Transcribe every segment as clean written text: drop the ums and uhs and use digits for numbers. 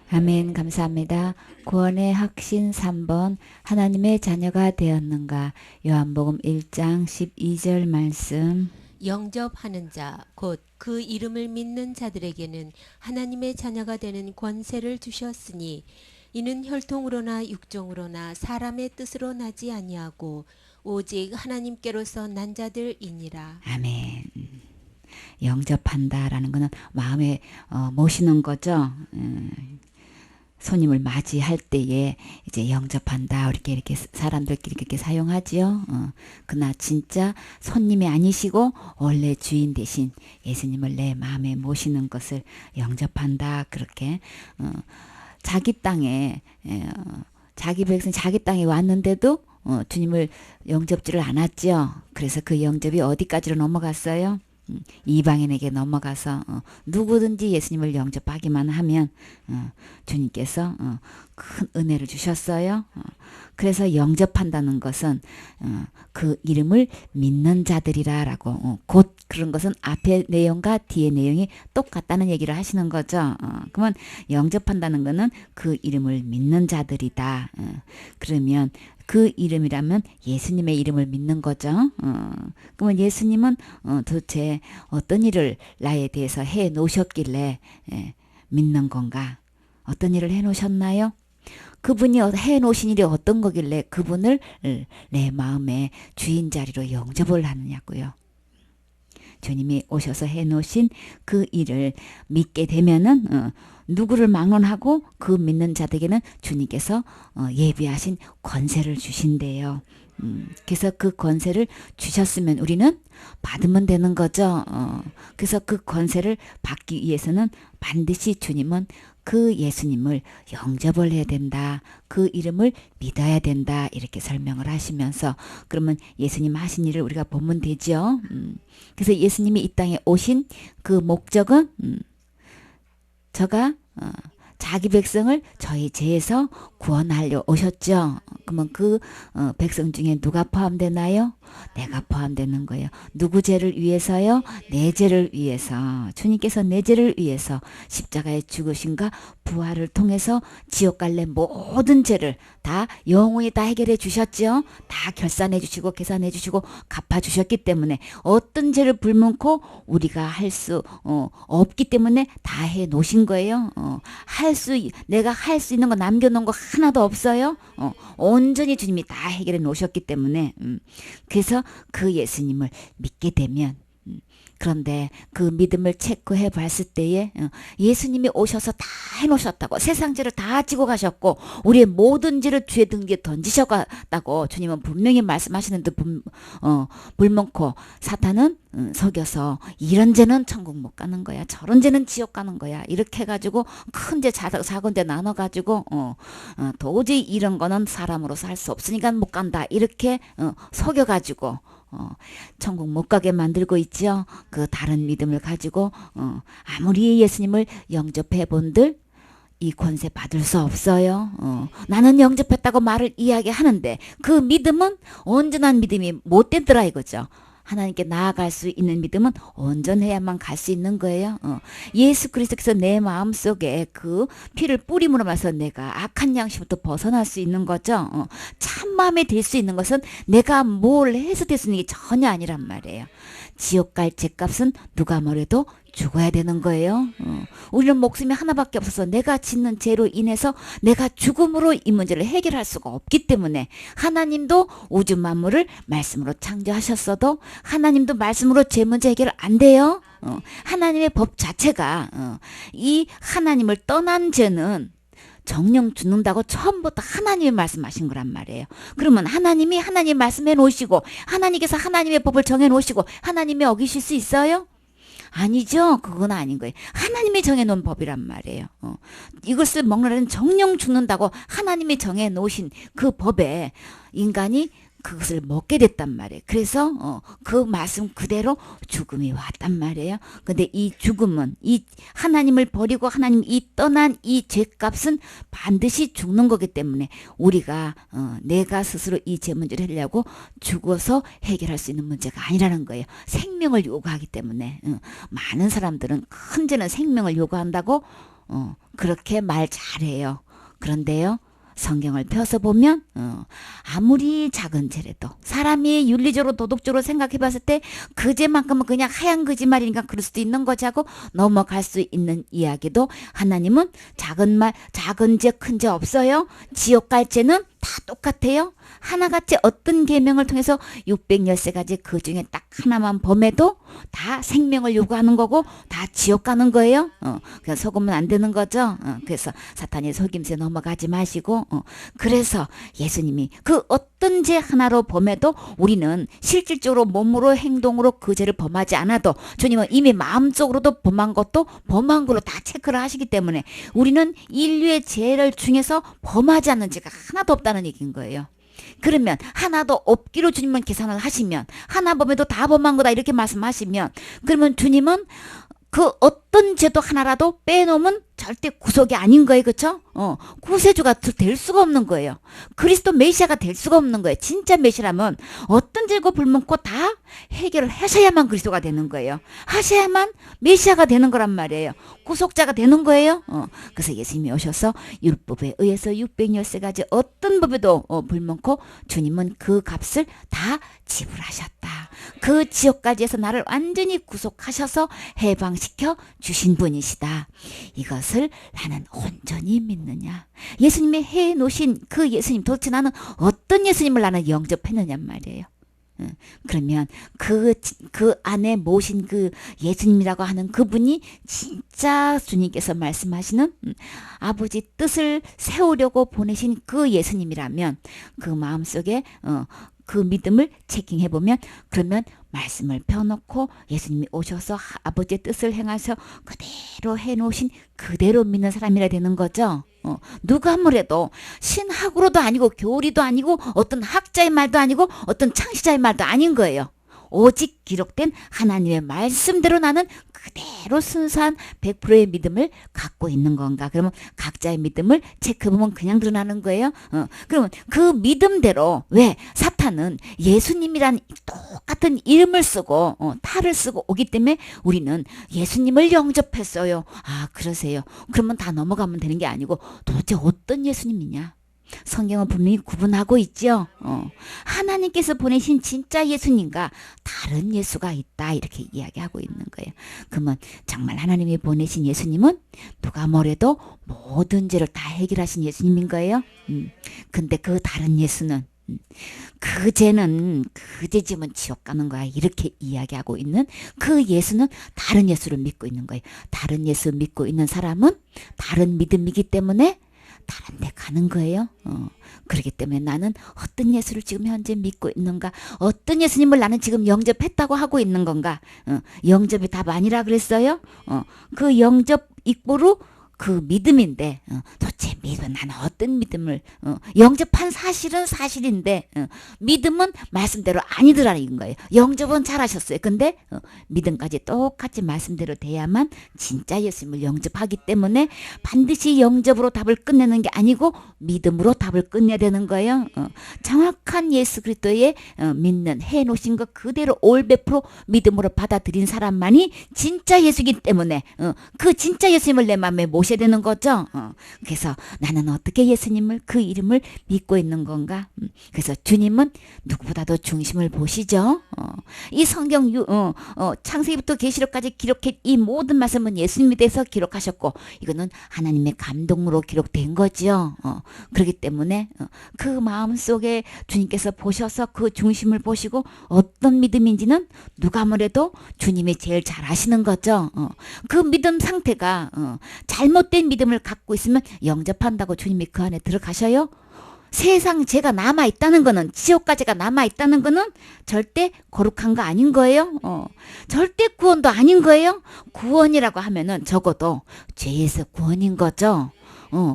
아멘. 감사합니다. 구원의 확신 3번 하나님의 자녀가 되었는가? 요한복음 1장 12절 말씀. 영접하는 자, 곧 그 이름을 믿는 자들에게는 하나님의 자녀가 되는 권세를 주셨으니 이는 혈통으로나 육종으로나 사람의 뜻으로 나지 아니하고 오직 하나님께로서 난 자들이니라. 아멘. 영접한다라는 것은 마음에 모시는 거죠. 손님을 맞이할 때에 이제 영접한다 이렇게 사람들끼리 그렇게 사용하지요. 그러나 진짜 손님이 아니시고 원래 주인 대신 예수님을 내 마음에 모시는 것을 영접한다 그렇게 자기 땅에 자기 백성 자기 땅에 왔는데도 주님을 영접지를 않았죠. 그래서 그 영접이 어디까지로 넘어갔어요? 이방인에게 넘어가서 누구든지 예수님을 영접하기만 하면 주님께서 큰 은혜를 주셨어요. 그래서 영접한다는 것은 그 이름을 믿는 자들이라고 곧 그런 것은 앞의 내용과 뒤의 내용이 똑같다는 얘기를 하시는 거죠. 그러면 영접한다는 것은 그 이름을 믿는 자들이다. 그러면 그 이름이라면 예수님의 이름을 믿는 거죠. 그러면 예수님은 도대체 어떤 일을 나에 대해서 해 놓으셨길래 믿는 건가? 어떤 일을 해 놓으셨나요? 그분이 해 놓으신 일이 어떤 거길래 그분을 내 마음의 주인 자리로 영접을 하느냐고요. 주님이 오셔서 해 놓으신 그 일을 믿게 되면은 누구를 막론하고 그 믿는 자들에게는 주님께서 예비하신 권세를 주신대요. 그래서 그 권세를 주셨으면 우리는 받으면 되는 거죠. 그래서 그 권세를 받기 위해서는 반드시 주님은 그 예수님을 영접을 해야 된다. 그 이름을 믿어야 된다. 이렇게 설명을 하시면서 그러면 예수님 하신 일을 우리가 보면 되죠. 그래서 예수님이 이 땅에 오신 그 목적은 저가 자기 백성을 저희 죄에서 구원하려 오셨죠. 그러면 그 백성 중에 누가 포함되나요? 내가 포함되는 거예요. 누구 죄를 위해서요? 내 죄를 위해서. 주님께서 내 죄를 위해서 십자가에 죽으신가 부활을 통해서 지옥 갈래 모든 죄를 다 영원히 다 해결해 주셨죠. 다 결산해 주시고 계산해 주시고 갚아 주셨기 때문에 어떤 죄를 불문코 우리가 할 수 없기 때문에 다 해 놓으신 거예요. 내가 할 수 있는 거 남겨놓은 거 하나도 없어요. 온전히 주님이 다 해결해 놓으셨기 때문에 그래서 그 예수님을 믿게 되면 그런데 그 믿음을 체크해 봤을 때에 예수님이 오셔서 다 해놓으셨다고 세상 죄를 다 지고 가셨고 우리의 모든 죄를 주의 등 뒤에 던지셨다고 주님은 분명히 말씀하시는데 불문코 사탄은 속여서 이런 죄는 천국 못 가는 거야 저런 죄는 지옥 가는 거야 이렇게 해가지고 큰 죄 작은 죄 나눠가지고 도저히 이런 거는 사람으로서 할 수 없으니까 못 간다 이렇게 속여가지고 천국 못 가게 만들고 있죠. 그 다른 믿음을 가지고 아무리 예수님을 영접해 본들 이 권세 받을 수 없어요. 나는 영접했다고 말을 이야기하는데 그 믿음은 온전한 믿음이 못 되더라 이거죠. 하나님께 나아갈 수 있는 믿음은 온전해야만 갈 수 있는 거예요. 예수 그리스도께서 내 마음속에 그 피를 뿌림으로 말해서 내가 악한 양심부터 벗어날 수 있는 거죠. 참마음에 들 수 있는 것은 내가 뭘 해서 될 수 있는 게 전혀 아니란 말이에요. 지옥 갈 죄값은 누가 뭐래도 죽어야 되는 거예요. 우리는 목숨이 하나밖에 없어서 내가 짓는 죄로 인해서 내가 죽음으로 이 문제를 해결할 수가 없기 때문에 하나님도 우주 만물을 말씀으로 창조하셨어도 하나님도 말씀으로 죄 문제 해결 안 돼요. 하나님의 법 자체가 이 하나님을 떠난 죄는 정령 죽는다고 처음부터 하나님이 말씀하신 거란 말이에요. 그러면 하나님이 하나님 말씀해 놓으시고 하나님께서 하나님의 법을 정해 놓으시고 하나님이 어기실 수 있어요? 아니죠. 그건 아닌 거예요. 하나님이 정해놓은 법이란 말이에요. 이것을 먹느라는 정령 죽는다고 하나님이 정해놓으신 그 법에 인간이 그것을 먹게 됐단 말이에요. 그래서 그 말씀 그대로 죽음이 왔단 말이에요. 근데 이 죽음은 이 하나님을 버리고 하나님 이 떠난 이 죄값은 반드시 죽는 거기 때문에 우리가 내가 스스로 이 죄 문제를 하려고 죽어서 해결할 수 있는 문제가 아니라는 거예요. 생명을 요구하기 때문에 많은 사람들은 큰 죄는 생명을 요구한다고 그렇게 말 잘해요. 그런데요, 성경을 펴서 보면 아무리 작은 죄라도 사람이 윤리적으로 도덕적으로 생각해 봤을 때 그 죄만큼은 그냥 하얀 거짓말이니까 그럴 수도 있는 거지 하고 넘어갈 수 있는 이야기도 하나님은 작은 말, 작은 죄, 큰 죄 없어요. 지옥 갈 죄는 다 똑같아요. 하나같이 어떤 계명을 통해서 613가지 그 중에 딱 하나만 범해도 다 생명을 요구하는 거고 다 지옥 가는 거예요. 그냥 속으면 안 되는 거죠. 그래서 사탄이 속임수에 넘어가지 마시고 그래서 예수님이 그 어떤 죄 하나로 범해도 우리는 실질적으로 몸으로 행동으로 그 죄를 범하지 않아도 주님은 이미 마음속으로도 범한 것도 범한 걸로 다 체크를 하시기 때문에 우리는 인류의 죄를 중에서 범하지 않는 죄가 하나도 없다는 얘기인 거예요. 그러면 하나도 없기로 주님은 계산을 하시면 하나 범해도 다 범한 거다 이렇게 말씀하시면 그러면 주님은 그 어떤 죄도 하나라도 빼놓으면 절대 구속이 아닌 거예요. 그렇죠? 구세주가 될 수가 없는 거예요. 그리스도 메시아가 될 수가 없는 거예요. 진짜 메시아라면 어떤 죄고 불문고 다 해결을 하셔야만 그리스도가 되는 거예요. 하셔야만 메시아가 되는 거란 말이에요. 구속자가 되는 거예요. 그래서 예수님이 오셔서 율법에 의해서 613가지 어떤 법에도 불문고 주님은 그 값을 다 지불하셨다. 그 지옥까지에서 나를 완전히 구속하셔서 해방시켜 주신 분이시다. 이것을 나는 온전히 믿느냐. 예수님이 해놓으신 그 예수님 도대체 나는 어떤 예수님을 나는 영접했느냐 말이에요. 그러면 그 안에 모신 그 예수님이라고 하는 그분이 진짜 주님께서 말씀하시는 아버지 뜻을 세우려고 보내신 그 예수님이라면 그 마음속에 그 믿음을 체킹해보면 그러면 말씀을 펴놓고 예수님이 오셔서 아버지의 뜻을 행하셔 그대로 해놓으신 그대로 믿는 사람이라 되는 거죠. 누가 뭐래도 신학으로도 아니고 교리도 아니고 어떤 학자의 말도 아니고 어떤 창시자의 말도 아닌 거예요. 오직 기록된 하나님의 말씀대로 나는 그대로 순수한 100%의 믿음을 갖고 있는 건가? 그러면 각자의 믿음을 체크해보면 그냥 드러나는 거예요. 그러면 그 믿음대로 왜 사탄은 예수님이란 똑같은 이름을 쓰고 탈을 쓰고 오기 때문에 우리는 예수님을 영접했어요. 아 그러세요. 그러면 다 넘어가면 되는 게 아니고 도대체 어떤 예수님이냐? 성경은 분명히 구분하고 있죠. 하나님께서 보내신 진짜 예수님과 다른 예수가 있다 이렇게 이야기하고 있는 거예요. 그러면 정말 하나님이 보내신 예수님은 누가 뭐래도 모든 죄를 다 해결하신 예수님인 거예요. 근데 그 다른 예수는 그 죄는 그 죄 지면 지옥 가는 거야 이렇게 이야기하고 있는 그 예수는 다른 예수를 믿고 있는 거예요. 다른 예수 믿고 있는 사람은 다른 믿음이기 때문에 다른 데 가는 거예요. 그렇기 때문에 나는 어떤 예수를 지금 현재 믿고 있는가, 어떤 예수님을 나는 지금 영접했다고 하고 있는 건가. 영접이 답 아니라 그랬어요. 그 영접 이꼬르 그 믿음인데 도대체 믿음 나는 어떤 믿음을 영접한 사실은 사실인데 믿음은 말씀대로 아니더라는 거예요. 영접은 잘하셨어요. 근데 믿음까지 똑같이 말씀대로 돼야만 진짜 예수님을 영접하기 때문에 반드시 영접으로 답을 끝내는 게 아니고 믿음으로 답을 끝내야 되는 거예요. 정확한 예수 그리스도의 믿는 해놓으신 것 그대로 올 100% 믿음으로 받아들인 사람만이 진짜 예수이기 때문에 그 진짜 예수님을 내 마음에 모셔야 되는 거죠. 그래서 나는 어떻게 예수님을 그 이름을 믿고 있는 건가? 그래서 주님은 누구보다도 중심을 보시죠. 이 성경 창세기부터 계시록까지 기록한 이 모든 말씀은 예수님에 대해서 기록하셨고 이거는 하나님의 감동으로 기록된 거죠. 그렇기 때문에 그 마음속에 주님께서 보셔서 그 중심을 보시고 어떤 믿음인지는 누가 뭐래도 주님이 제일 잘 아시는 거죠. 그 믿음 상태가 잘못된 믿음을 갖고 있으면 영접한다고 주님이 그 안에 들어가셔요? 세상 죄가 남아있다는 거는 지옥까지가 남아있다는 거는 절대 거룩한 거 아닌 거예요. 절대 구원도 아닌 거예요. 구원이라고 하면은 적어도 죄에서 구원인 거죠.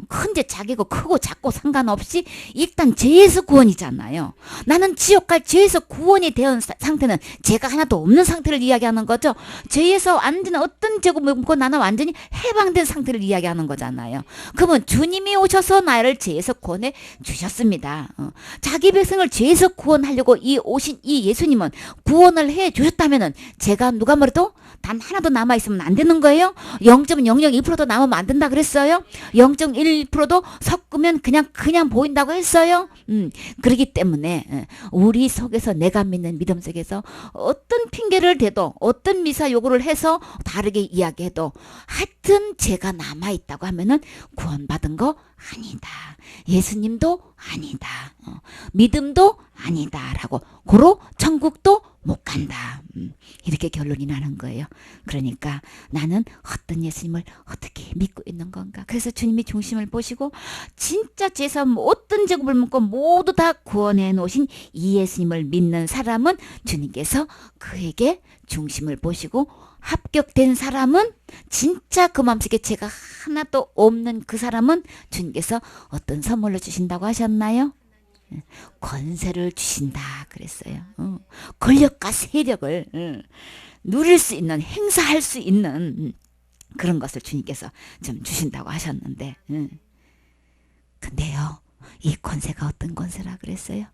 큰죄 자기고 크고 작고 상관없이 일단 죄에서 구원이잖아요. 나는 지옥 갈 죄에서 구원이 되는 상태는 죄가 하나도 없는 상태를 이야기하는 거죠. 죄에서 완전 어떤 죄고 뭐고 나는 완전히 해방된 상태를 이야기하는 거잖아요. 그러면 주님이 오셔서 나를 죄에서 구원해 주셨습니다. 자기 백성을 죄에서 구원하려고 오신 이 예수님은 구원을 해 주셨다면은 제가 누가 뭐래도 단 하나도 남아있으면 안 되는 거예요? 0.001%도 남으면 안 된다 그랬어요? 0.1%도 섞으면 그냥 보인다고 했어요? 그렇기 때문에 우리 속에서 내가 믿는 믿음 속에서 어떤 핑계를 대도 어떤 미사 요구를 해서 다르게 이야기해도 하여튼 제가 남아있다고 하면은 구원받은 거 아니다. 예수님도 아니다. 믿음도 아니다. 라고 고로 천국도 못 간다. 이렇게 결론이 나는 거예요. 그러니까 나는 어떤 예수님을 어떻게 믿고 있는 건가. 그래서 주님이 중심을 보시고 진짜 제사 어떤 제국을 묻고 모두 다 구원해 놓으신 이 예수님을 믿는 사람은 주님께서 그에게 중심을 보시고 합격된 사람은 진짜 그 마음속에 죄가 하나도 없는 그 사람은 주님께서 어떤 선물로 주신다고 하셨나요? 권세를 주신다 그랬어요. 권력과 세력을 누릴 수 있는 행사할 수 있는 그런 것을 주님께서 좀 주신다고 하셨는데 근데요 이 권세가 어떤 권세라 그랬어요?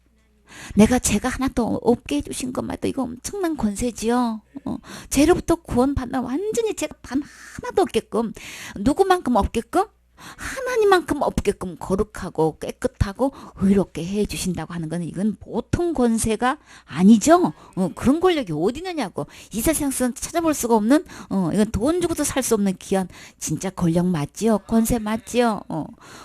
내가 죄가 하나도 없게 해주신 것만 해도 이거 엄청난 권세지요. 죄로부터 구원받는 완전히 죄가 단 하나도 없게끔 누구만큼 없게끔 하나님만큼 없게끔 거룩하고 깨끗하고 의롭게 해주신다고 하는 건 이건 보통 권세가 아니죠. 그런 권력이 어디 있느냐고. 이 세상에서 찾아볼 수가 없는 이건 돈 주고도 살 수 없는 귀한 진짜 권력 맞지요. 권세 맞지요.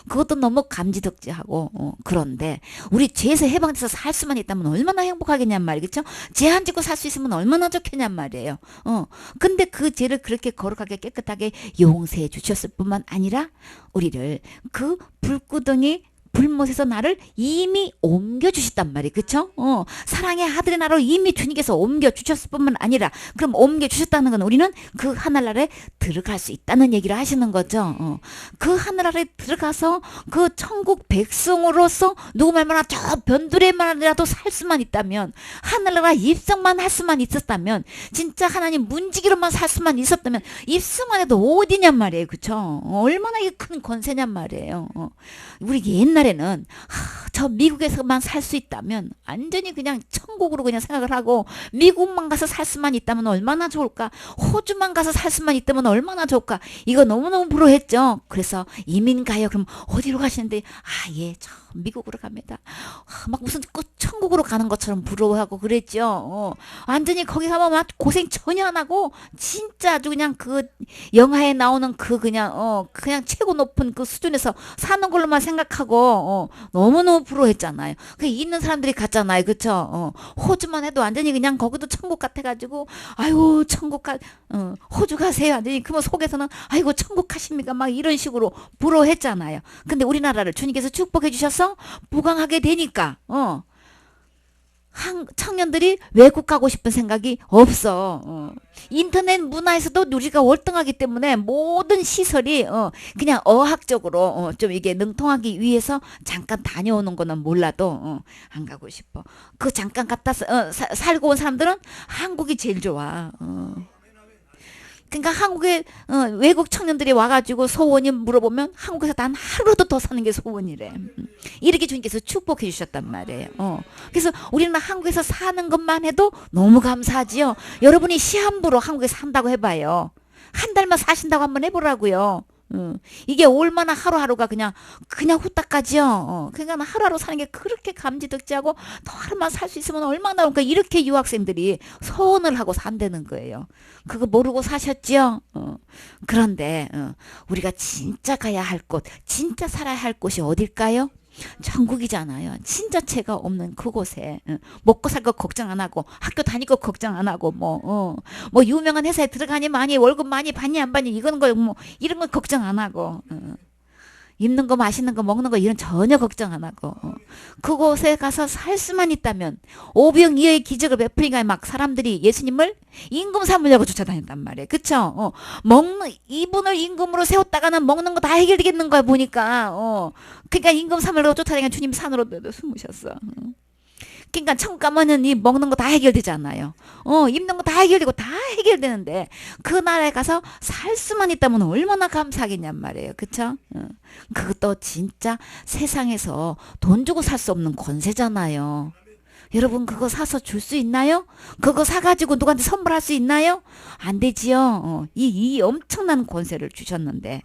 그것도 너무 감지덕지하고 그런데 우리 죄에서 해방돼서 살 수만 있다면 얼마나 행복하겠냔 말이겠죠. 죄 안 짓고 살 수 있으면 얼마나 좋겠냔 말이에요. 근데 그 죄를 그렇게 거룩하게 깨끗하게 용서해 주셨을 뿐만 아니라 우리를 그 불구덩이 불못에서 나를 이미 옮겨주셨단 말이에요. 그쵸? 사랑의 아들의 나라로 이미 주님께서 옮겨주셨을 뿐만 아니라 그럼 옮겨주셨다는 건 우리는 그 하늘나라에 들어갈 수 있다는 얘기를 하시는 거죠. 그 하늘나라에 들어가서 그 천국 백성으로서 누구 말만아 저 변두리만이라도 살 수만 있다면 하늘나라 입성만 할 수만 있었다면 진짜 하나님 문지기로만 살 수만 있었다면 입성만 해도 어디냔 말이에요. 그쵸? 얼마나 이게 큰 권세냔 말이에요. 우리 옛날에는 저 미국에서만 살 수 있다면 완전히 그냥 천국으로 그냥 생각을 하고 미국만 가서 살 수만 있다면 얼마나 좋을까. 호주만 가서 살 수만 있다면 얼마나 좋을까. 이거 너무너무 부러웠죠. 그래서 이민 가요. 그럼 어디로 가시는데 예, 저 미국으로 갑니다. 막 무슨 천국으로 가는 것처럼 부러워하고 그랬죠. 완전히 거기 가면 막 고생 전혀 안 하고 진짜 아주 그냥 그 영화에 나오는 그 그냥 최고 높은 그 수준에서 사는 걸로만 생각하고 너무너무 부러워했잖아요. 그 있는 사람들이 갔잖아요. 그쵸? 호주만 해도 완전히 그냥 거기도 천국 같아가지고 아유 천국 호주 가세요. 완전히 그러면 속에서는 아이고 천국 가십니까? 막 이런 식으로 부러워했잖아요. 근데 우리나라를 주님께서 축복해 주셔서 부강하게 되니까 청년들이 외국 가고 싶은 생각이 없어. 인터넷 문화에서도 우리가 월등하기 때문에 모든 시설이 그냥 어학적으로 좀 이게 능통하기 위해서 잠깐 다녀오는 거는 몰라도 안 가고 싶어. 그 잠깐 갔다 살고 온 사람들은 한국이 제일 좋아. 그러니까 한국에 외국 청년들이 와가지고 소원이 물어보면 한국에서 단 하루라도 더 사는 게 소원이래. 이렇게 주님께서 축복해 주셨단 말이에요. 그래서 우리는 한국에서 사는 것만 해도 너무 감사하지요. 여러분이 시한부로 한국에서 산다고 해봐요. 한 달만 사신다고 한번 해보라고요. 이게 얼마나 하루하루가 그냥 후딱 가지요. 그러니까 하루하루 사는 게 그렇게 감지덕지하고 더 하루만 살 수 있으면 얼마나 그러니까 이렇게 유학생들이 소원을 하고 산다는 거예요. 그거 모르고 사셨죠? 그런데 우리가 진짜 가야 할 곳, 진짜 살아야 할 곳이 어딜까요? 천국이잖아요. 진짜 죄가 없는 그곳에 먹고 살 거 걱정 안 하고 학교 다닐 거 걱정 안 하고 뭐 유명한 회사에 들어가니 많이 월급 많이 받니 안 받니 이건 거 뭐 이런 거 걱정 안 하고 입는 거 마시는 거 먹는 거 이런 전혀 걱정 안 하고 그곳에 가서 살 수만 있다면 오병이어의 기적을 베풀니까 막 사람들이 예수님을 임금 삼으려고 쫓아다녔단 말이에요. 그쵸? 이분을 임금으로 세웠다가는 먹는 거 다 해결되겠는 거야 보니까 그러니까 임금 삼으려고 쫓아다니니까 주님 산으로 숨으셨어. 그러니까 천국 가면은 이 먹는 거 다 해결되잖아요. 입는 거 다 해결되고 다 해결되는데 그 나라에 가서 살 수만 있다면 얼마나 감사하겠냔 말이에요. 그쵸? 그것도 진짜 세상에서 돈 주고 살 수 없는 권세잖아요. 여러분 그거 사서 줄 수 있나요? 그거 사가지고 누구한테 선물할 수 있나요? 안 되지요. 이 엄청난 권세를 주셨는데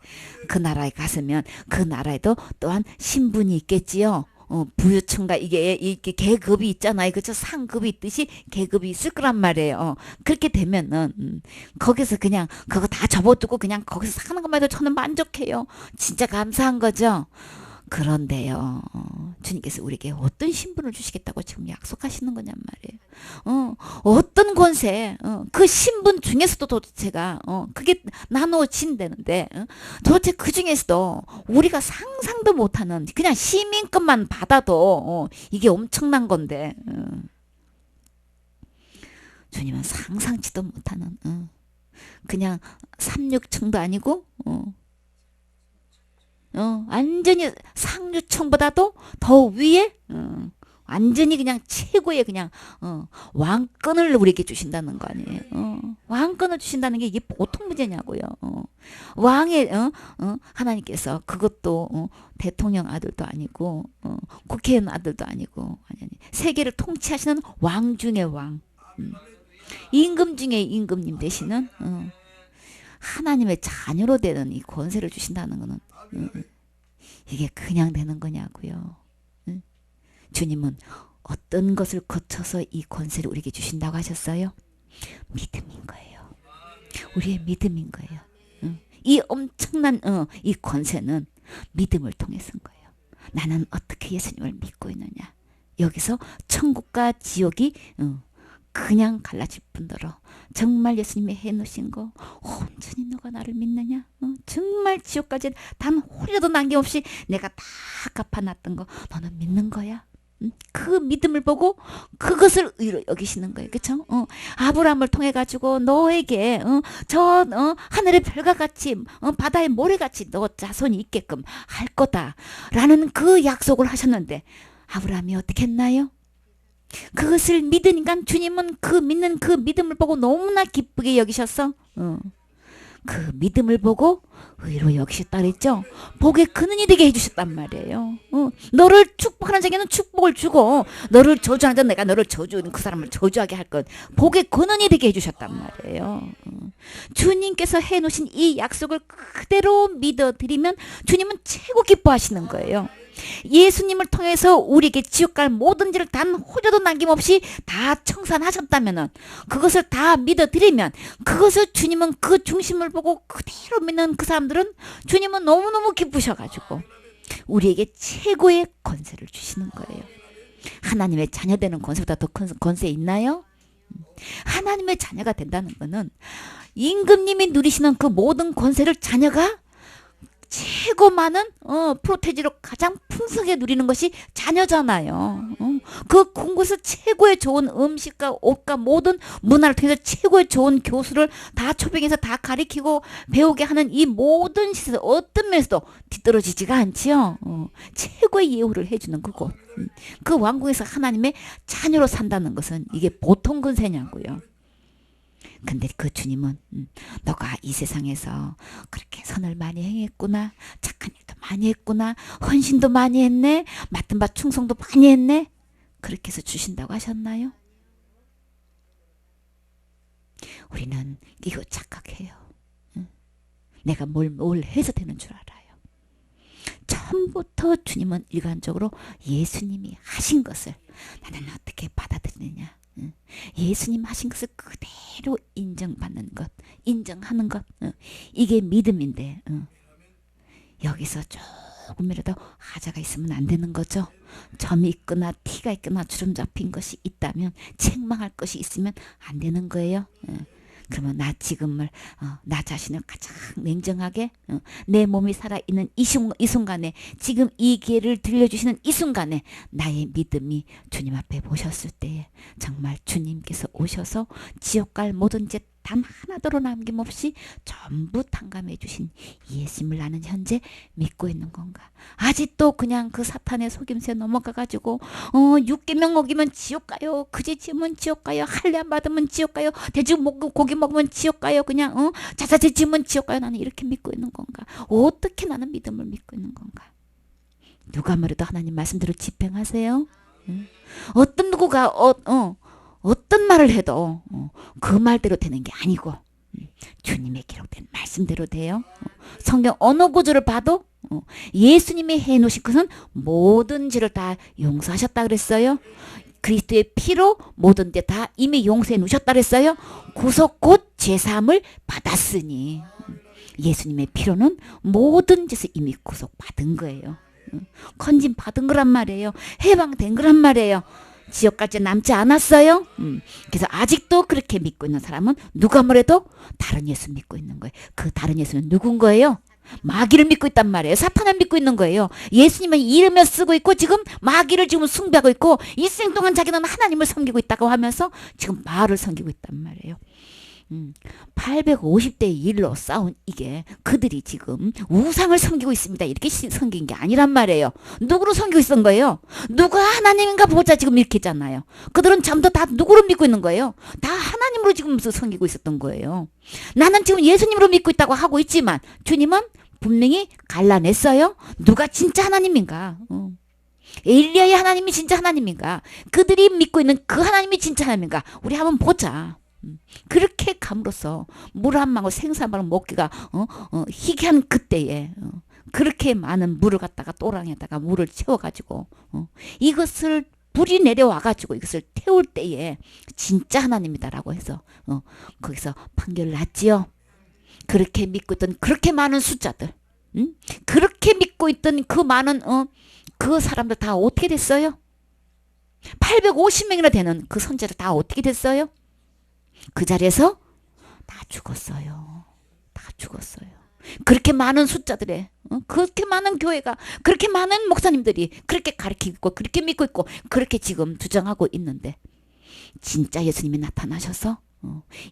그 나라에 갔으면 그 나라에도 또한 신분이 있겠지요. 부유층과 이게 계급이 있잖아요. 그죠? 상급이 있듯이 계급이 있을 거란 말이에요. 그렇게 되면은 거기서 그냥 그거 다 접어두고 그냥 거기서 사는 것만 해도 저는 만족해요. 진짜 감사한 거죠. 그런데요, 주님께서 우리에게 어떤 신분을 주시겠다고 지금 약속하시는 거냔 말이에요. 어떤 권세, 그 신분 중에서도 도대체가, 그게 나누어진다는데, 도대체 그 중에서도 우리가 상상도 못하는 그냥 시민권만 받아도, 이게 엄청난 건데, 주님은 상상치도 못하는, 그냥 3,6층도 아니고, 완전히 상류층보다도 더 위에, 완전히 그냥 최고의 그냥, 왕권을 우리에게 주신다는 거 아니에요. 왕권을 주신다는 게 이게 보통 문제냐고요. 왕의, 하나님께서 그것도, 대통령 아들도 아니고, 국회의원 아들도 아니고, 아니, 세계를 통치하시는 왕 중의 왕. 임금 중에 임금님 되시는, 하나님의 자녀로 되는 이 권세를 주신다는 거는 이게 그냥 되는 거냐고요. 주님은 어떤 것을 거쳐서 이 권세를 우리에게 주신다고 하셨어요? 믿음인 거예요. 우리의 믿음인 거예요. 이 엄청난 이 권세는 믿음을 통해서인 거예요. 나는 어떻게 예수님을 믿고 있느냐. 여기서 천국과 지옥이 그냥 갈라질 뿐더러 정말 예수님이 해놓으신 거 온전히 너가 나를 믿느냐? 정말 지옥까지 단 홀이라도 남김없이 내가 다 갚아놨던 거 너는 믿는 거야? 그 믿음을 보고 그것을 의로 여기시는 거예요. 그쵸? 아브라함을 통해 가지고 너에게 저 하늘의 별과 같이 바다의 모래같이 너 자손이 있게끔 할 거다 라는 그 약속을 하셨는데 아브라함이 어떻게 했나요? 그것을 믿으니까 주님은 그 믿는 그 믿음을 보고 너무나 기쁘게 여기셨어. 그 믿음을 보고 의로 여기셨다 그랬죠. 복의 근원이 되게 해주셨단 말이에요. 너를 축복하는 자에게는 축복을 주고 너를 저주하는 자 내가 너를 저주하는 그 사람을 저주하게 할 것 복의 근원이 되게 해주셨단 말이에요. 주님께서 해놓으신 이 약속을 그대로 믿어드리면 주님은 최고 기뻐하시는 거예요. 예수님을 통해서 우리에게 지옥 갈 모든 죄를 단 호조도 남김없이 다 청산하셨다면은 그것을 다 믿어드리면 그것을 주님은 그 중심을 보고 그대로 믿는 그 사람들은 주님은 너무너무 기쁘셔가지고 우리에게 최고의 권세를 주시는 거예요. 하나님의 자녀 되는 권세보다 더 큰 권세 있나요? 하나님의 자녀가 된다는 거는 임금님이 누리시는 그 모든 권세를 자녀가 최고 많은 프로테지로 가장 풍성하게 누리는 것이 자녀잖아요. 그 공부에서 최고의 좋은 음식과 옷과 모든 문화를 통해서 최고의 좋은 교수를 다 초빙해서 다 가리키고 배우게 하는 이 모든 시설 어떤 면에서도 뒤떨어지지가 않지요. 최고의 예우를 해주는 그곳. 그 왕궁에서 하나님의 자녀로 산다는 것은 이게 보통 권세냐고요. 근데 그 주님은 너가 이 세상에서 그렇게 선을 많이 행했구나, 착한 일도 많이 했구나, 헌신도 많이 했네, 맡은 바 충성도 많이 했네, 그렇게 해서 주신다고 하셨나요? 우리는 이거 착각해요. 내가 뭘 해서 되는 줄 알아요. 처음부터 주님은 일관적으로 예수님이 하신 것을 나는 어떻게 받아들이느냐, 예수님 하신 것을 그대로 인정받는 것, 인정하는 것, 이게 믿음인데 여기서 조금이라도 하자가 있으면 안 되는 거죠. 점이 있거나 티가 있거나 주름 잡힌 것이 있다면, 책망할 것이 있으면 안 되는 거예요. 그러면 나 지금을 나 자신을 가장 냉정하게 내 몸이 살아있는 이 순간에 지금 이 기회를 들려주시는 이 순간에 나의 믿음이 주님 앞에 모셨을 때에 정말 주님께서 오셔서 지옥 갈 모든 죄 단 하나도 남김없이 전부 탕감해 주신 예수님을 나는 현재 믿고 있는 건가? 아직도 그냥 그 사탄의 속임수에 넘어가가지고 6계명 어기면 지옥 가요, 그제 지으면 지옥 가요, 할례 안 받으면 지옥 가요, 돼지 고기 먹으면 지옥 가요, 그냥 자자지 지으면 지옥 가요. 나는 이렇게 믿고 있는 건가? 어떻게 나는 믿음을 믿고 있는 건가? 누가 말해도 하나님 말씀대로 집행하세요. 어떤 누구가 어떤 말을 해도 그 말대로 되는 게 아니고 주님의 기록된 말씀대로 돼요. 성경 언어 구조를 봐도 예수님이 해놓으신 것은 모든 죄를 다 용서하셨다 그랬어요. 그리스도의 피로 모든 죄 다 이미 용서해 놓으셨다 그랬어요. 구속 곧 죄사함을 받았으니 예수님의 피로는 모든 죄를 이미 구속받은 거예요. 건진 받은 거란 말이에요. 해방된 거란 말이에요. 지옥까지 남지 않았어요. 그래서 아직도 그렇게 믿고 있는 사람은 누가 뭐래도 다른 예수 믿고 있는 거예요. 그 다른 예수는 누군 거예요? 마귀를 믿고 있단 말이에요. 사탄을 믿고 있는 거예요. 예수님은 이름을 쓰고 있고 지금 마귀를 지금 숭배하고 있고 일생 동안 자기는 하나님을 섬기고 있다고 하면서 지금 바알을 섬기고 있단 말이에요. 850대 1로 싸운 이게 그들이 지금 우상을 섬기고 있습니다. 이렇게 섬긴 게 아니란 말이에요. 누구를 섬기고 있던 거예요? 누가 하나님인가 보자 지금 이렇게 했잖아요. 그들은 전부 다 누구를 믿고 있는 거예요? 다 하나님으로 지금 섬기고 있었던 거예요. 나는 지금 예수님으로 믿고 있다고 하고 있지만 주님은 분명히 갈라냈어요. 누가 진짜 하나님인가? 엘리야의 하나님이 진짜 하나님인가? 그들이 믿고 있는 그 하나님이 진짜 하나님인가? 우리 한번 보자. 그렇게 감으로써 물 한 방울 생수 한 방울 먹기가 희귀한 그때에 그렇게 많은 물을 갖다가 또랑에다가 물을 채워가지고 이것을 불이 내려와가지고 이것을 태울 때에 진짜 하나님이다라고 해서 거기서 판결을 났지요. 그렇게 믿고 있던 그렇게 많은 숫자들, 그렇게 믿고 있던 그 많은 그 사람들 다 어떻게 됐어요? 850명이나 되는 그 선지자들 다 어떻게 됐어요? 그 자리에서 다 죽었어요. 다 죽었어요. 그렇게 많은 숫자들에 그렇게 많은 교회가 그렇게 많은 목사님들이 그렇게 가르치고 있고 그렇게 믿고 있고 그렇게 지금 주장하고 있는데 진짜 예수님이 나타나셔서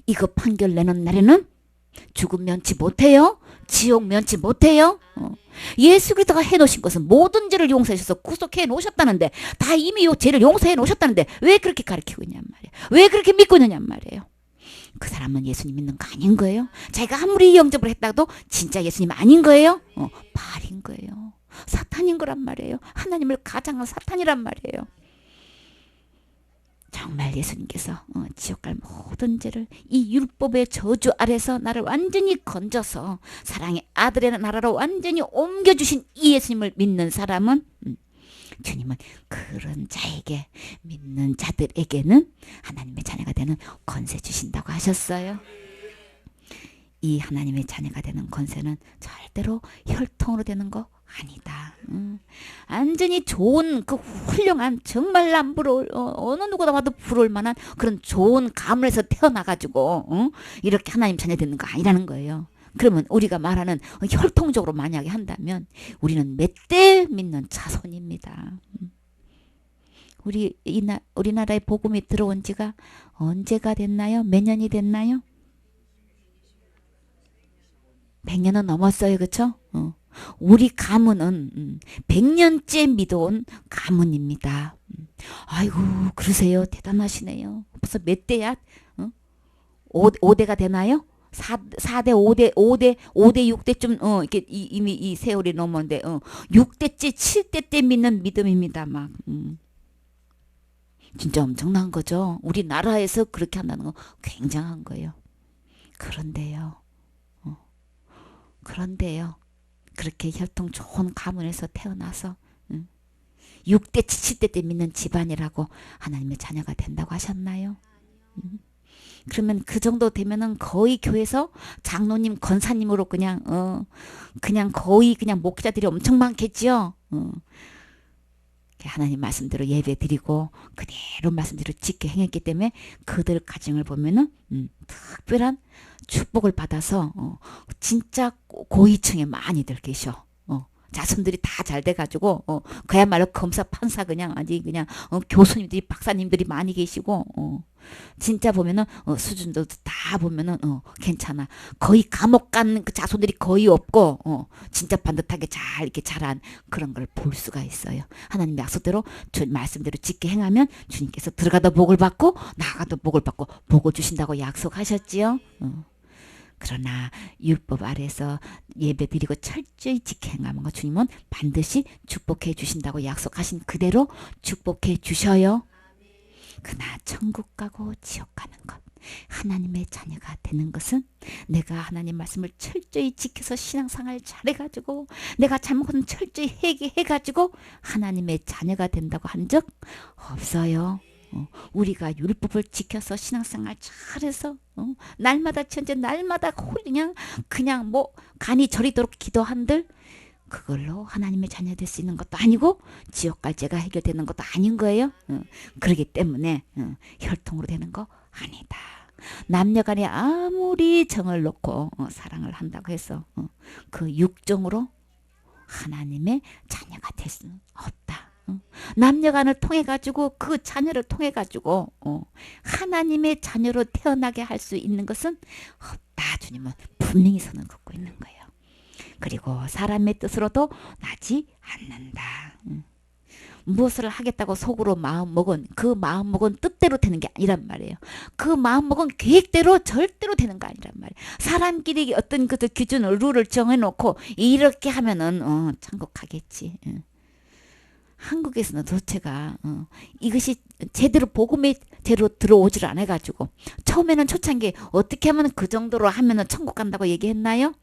이거 판결 내는 날에는 죽음 면치 못해요. 지옥 면치 못해요. 예수 그리스도가 해놓으신 것은 모든 죄를 용서해 주셔서 구속해 놓으셨다는데 다 이미 요 죄를 용서해 놓으셨다는데 왜 그렇게 가르치고 있냔 말이에요. 왜 그렇게 믿고 있느냔 말이에요. 그 사람은 예수님 믿는 거 아닌 거예요. 자기가 아무리 영접을 했다고 진짜 예수님 아닌 거예요. 바알인 거예요. 사탄인 거란 말이에요. 하나님을 가장한 사탄이란 말이에요. 정말 예수님께서 지옥 갈 모든 죄를 이 율법의 저주 아래서 나를 완전히 건져서 사랑의 아들의 나라로 완전히 옮겨주신 이 예수님을 믿는 사람은 주님은 그런 자에게 믿는 자들에게는 하나님의 자녀가 되는 권세 주신다고 하셨어요. 이 하나님의 자녀가 되는 권세는 절대로 혈통으로 되는 거 아니다. 완전히 좋은 그 훌륭한 정말 남 부러울 어느 누구나 봐도 부러울 만한 그런 좋은 가문에서 태어나가지고 이렇게 하나님 자녀 되는 거 아니라는 거예요. 그러면 우리가 말하는 혈통적으로 만약에 한다면 우리는 몇 대 믿는 자손입니다. 우리나라에 복음이 들어온 지가 언제가 됐나요? 몇 년이 됐나요? 100년은 넘었어요. 그렇죠? 우리 가문은 100년째 믿어온 가문입니다. 아이고 그러세요. 대단하시네요. 벌써 몇 대야? 5대가 되나요? 4대, 5대, 6대쯤, 이렇게 이미 이 세월이 넘었는데, 6대째, 7대 때 믿는 믿음입니다, 막. 진짜 엄청난 거죠. 우리나라에서 그렇게 한다는 거 굉장한 거예요. 그런데요. 그렇게 혈통 좋은 가문에서 태어나서, 6대, 7대 때 믿는 집안이라고 하나님의 자녀가 된다고 하셨나요? 그러면 그 정도 되면은 거의 교회에서 장로님, 권사님으로 그냥 거의 그냥 목회자들이 엄청 많겠지요. 하나님 말씀대로 예배 드리고 그대로 말씀대로 지켜 행했기 때문에 그들 가정을 보면은 특별한 축복을 받아서 진짜 고위층에 많이들 계셔. 자손들이 다 잘 돼가지고 그야말로 검사 판사 그냥 아직 그냥 교수님들이 박사님들이 많이 계시고 진짜 보면은 수준도 다 보면은 괜찮아. 거의 감옥 간 그 자손들이 거의 없고 진짜 반듯하게 잘 이렇게 자란 그런 걸 볼 수가 있어요. 하나님 약속대로 주 말씀대로 지켜 행하면 주님께서 들어가도 복을 받고 나가도 복을 받고 복을 주신다고 약속하셨지요. 그러나 율법 아래서 예배드리고 철저히 지켜 행하는 거 주님은 반드시 축복해 주신다고 약속하신 그대로 축복해 주셔요. 그나 천국 가고 지옥 가는 것, 하나님의 자녀가 되는 것은 내가 하나님 말씀을 철저히 지켜서 신앙생활 잘해가지고 내가 잘못은 철저히 회개해가지고 하나님의 자녀가 된다고 한 적 없어요. 우리가 율법을 지켜서 신앙생활 잘해서 날마다 천재 날마다 그냥 뭐 간이 저리도록 기도한들 그걸로 하나님의 자녀 될 수 있는 것도 아니고 지옥 갈 죄가 해결되는 것도 아닌 거예요. 그렇기 때문에 혈통으로 되는 거 아니다. 남녀간에 아무리 정을 놓고 사랑을 한다고 해서 그 육정으로 하나님의 자녀가 될 수는 없다. 남녀간을 통해 가지고 그 자녀를 통해 가지고 하나님의 자녀로 태어나게 할 수 있는 것은 없다. 주님은 분명히 선을 긋고 있는 거예요. 그리고 사람의 뜻으로도 나지 않는다. 무엇을 하겠다고 속으로 마음먹은 그 마음먹은 뜻대로 되는 게 아니란 말이에요. 그 마음먹은 계획대로 절대로 되는 거 아니란 말이에요. 사람끼리 어떤 그 기준을 룰을 정해놓고 이렇게 하면은 천국 가겠지. 한국에서는 도대체가 이것이 제대로 복음이 제대로 들어오지를 않아가지고 처음에는 초창기 어떻게 하면 그 정도로 하면은 천국 간다고 얘기했나요?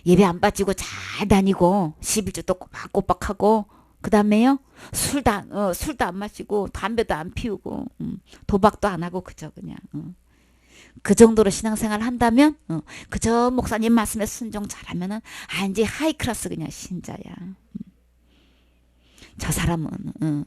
예배 안 빠지고 잘 다니고 11주도 꼬박꼬박하고 그 다음에요 술도 안 마시고 담배도 안 피우고 도박도 안 하고 그저 그냥 그 정도로 신앙생활 한다면 그저 목사님 말씀에 순종 잘하면은 이제 하이클래스 그냥 신자야. 저 사람은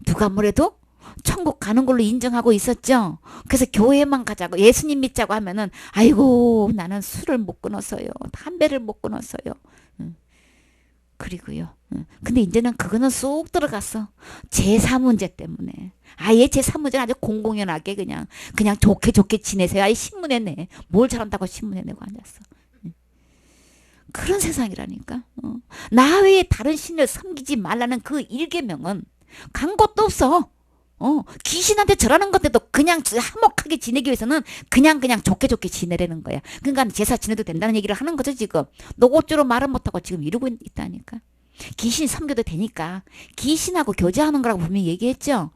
누가 뭐래도 천국 가는 걸로 인정하고 있었죠. 그래서 교회만 가자고 예수님 믿자고 하면은 아이고 나는 술을 못 끊었어요. 담배를 못 끊었어요. 그리고요. 근데 이제는 그거는 쏙 들어갔어. 제사 문제 때문에. 아예 제사 문제는 아주 공공연하게 그냥 좋게 지내세요. 아예 신문에 내. 뭘 잘한다고 신문에 내고 앉았어. 그런 세상이라니까. 나 외에 다른 신을 섬기지 말라는 그 일계명은 간 것도 없어. 귀신한테 절하는 건데도 그냥 화목하게 지내기 위해서는 그냥 좋게 지내라는 거야. 그러니까 제사 지내도 된다는 얘기를 하는 거죠 지금. 노골적으로 말은 못하고 지금 이러고 있다니까. 귀신 섬겨도 되니까 귀신하고 교제하는 거라고 분명히 얘기했죠.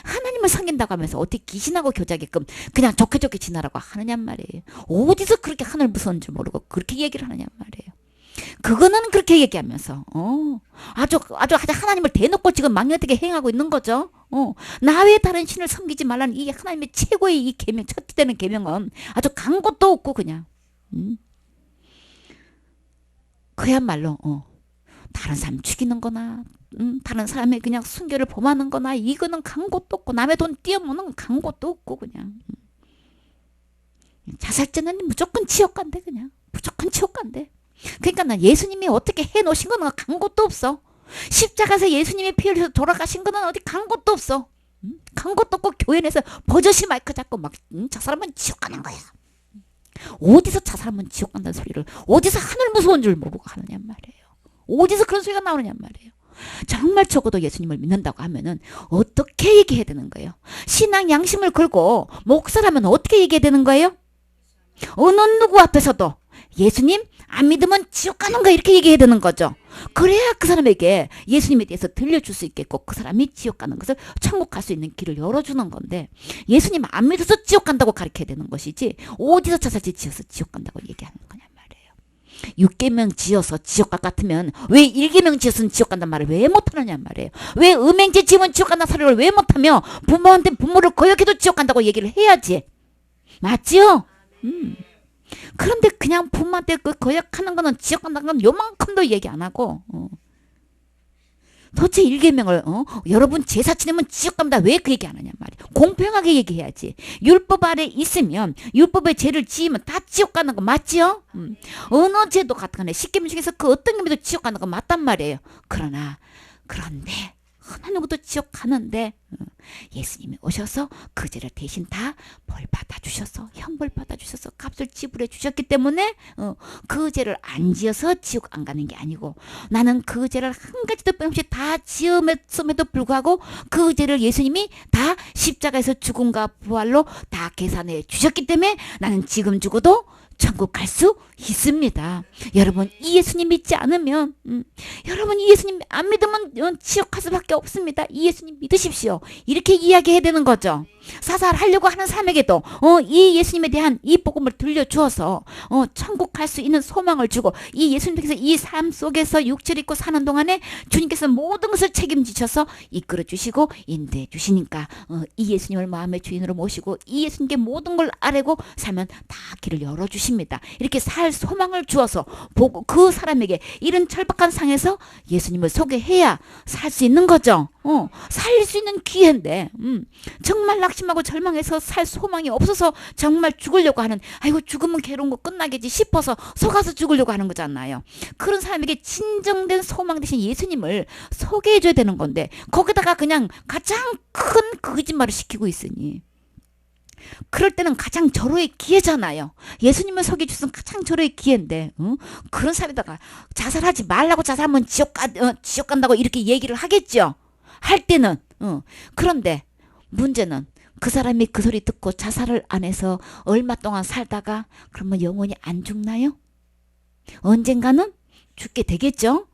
하나님을 섬긴다고 하면서 어떻게 귀신하고 교제하게끔 그냥 좋게 지내라고 하느냔 말이에요. 어디서 그렇게 하늘 무서운 줄 모르고 그렇게 얘기를 하느냔 말이에요. 그거는 그렇게 얘기하면서 아주 하나님을 대놓고 지금 망령되게 행하고 있는 거죠. 나 외에 다른 신을 섬기지 말라는 이 하나님의 최고의 이 계명, 첫 되는 계명은 아주 간 것도 없고 그냥 그야말로 다른 사람 죽이는 거나 다른 사람의 그냥 순결을 범하는 거나 이거는 간 것도 없고 남의 돈 띄어먹는 간 것도 없고 그냥 자살죄는 무조건 지옥 간대. 그냥 무조건 지옥 간대. 그러니까 난 예수님이 어떻게 해놓으신 거는 간 것도 없어. 십자가에서 예수님이 피 흘려서 돌아가신 거는 어디 간 것도 없어. 간 것도 없고 교회 내에서 버젓이 마이크 잡고 막 저 사람은 지옥 가는 거야. 어디서 저 사람은 지옥 간다는 소리를 어디서 하늘 무서운 줄 모르고 하느냐 말이에요. 어디서 그런 소리가 나오느냐 말이에요. 정말 적어도 예수님을 믿는다고 하면은 어떻게 얘기해야 되는 거예요? 신앙 양심을 걸고 목사라면 어떻게 얘기해야 되는 거예요? 어느 누구 앞에서도 예수님 안 믿으면 지옥 가는 거 이렇게 얘기해야 되는 거죠. 그래야 그 사람에게 예수님에 대해서 들려줄 수 있겠고 그 사람이 지옥 가는 것을 천국 갈 수 있는 길을 열어주는 건데 예수님 안 믿어서 지옥 간다고 가르쳐야 되는 것이지 어디서 자살지 지어서 지옥 간다고 얘기하는 거냐 말이에요. 6계명 지어서 지옥 갈 같으면 왜 1계명 지어서는 지옥 간단 말을 왜 못하느냐 말이에요. 왜 음행죄 지으면 지옥 간다는 소리를 왜 못하며 부모한테 부모를 거역해도 지옥 간다고 얘기를 해야지. 맞지요? 그런데 그냥 부모한테 그 거역하는 거는 지옥 간다는 건 요만큼도 얘기 안 하고 도대체 1계명을 여러분 제사 지내면 지옥 갑니다. 왜 그 얘기 안 하냐 말이야. 공평하게 얘기해야지. 율법 아래 있으면 율법의 죄를 지으면 다 지옥 가는 거 맞지요? 어느 죄도 같은 거네. 10계명 중에서 그 어떤 계명도 지옥 가는 거 맞단 말이에요. 그런데 어느 누구도 지옥 가는데 예수님이 오셔서 그 죄를 대신 다 벌 받아주셔서 형벌 받아주셔서 값을 지불해 주셨기 때문에 그 죄를 안 지어서 지옥 안 가는 게 아니고 나는 그 죄를 한 가지도 빼놓지 다 지음에도 불구하고 그 죄를 예수님이 다 십자가에서 죽음과 부활로 다 계산해 주셨기 때문에 나는 지금 죽어도 천국 갈 수 있습니다. 여러분 이 예수님 믿지 않으면 여러분 이 예수님 안 믿으면 지옥 갈 수밖에 없습니다. 이 예수님 믿으십시오. 이렇게 이야기해야 되는 거죠. 사살하려고 하는 사람에게도 이 예수님에 대한 이 복음을 들려주어서 천국 갈 수 있는 소망을 주고 이 예수님께서 이 삶 속에서 육체를 입고 사는 동안에 주님께서 모든 것을 책임지셔서 이끌어 주시고 인도해 주시니까 이 예수님을 마음의 주인으로 모시고 이 예수님께 모든 걸 아뢰고 살면 다 길을 열어주십니다. 이렇게 살 소망을 주어서 보고 그 사람에게 이런 절박한 상에서 예수님을 소개해야 살 수 있는 거죠. 살 수 있는 기회인데 정말 낙심하고 절망해서 살 소망이 없어서 정말 죽으려고 하는 아이고 죽으면 괴로운 거 끝나겠지 싶어서 속아서 죽으려고 하는 거잖아요. 그런 사람에게 진정된 소망 대신 예수님을 소개해줘야 되는 건데 거기다가 그냥 가장 큰 거짓말을 시키고 있으니 그럴 때는 가장 절호의 기회잖아요. 예수님을 소개해 주신 가장 절호의 기회인데 그런 사람에다가 자살하지 말라고 자살하면 지옥 간다고 이렇게 얘기를 하겠죠. 할 때는 그런데 문제는 그 사람이 그 소리 듣고 자살을 안 해서 얼마 동안 살다가 그러면 영원히 안 죽나요? 언젠가는 죽게 되겠죠.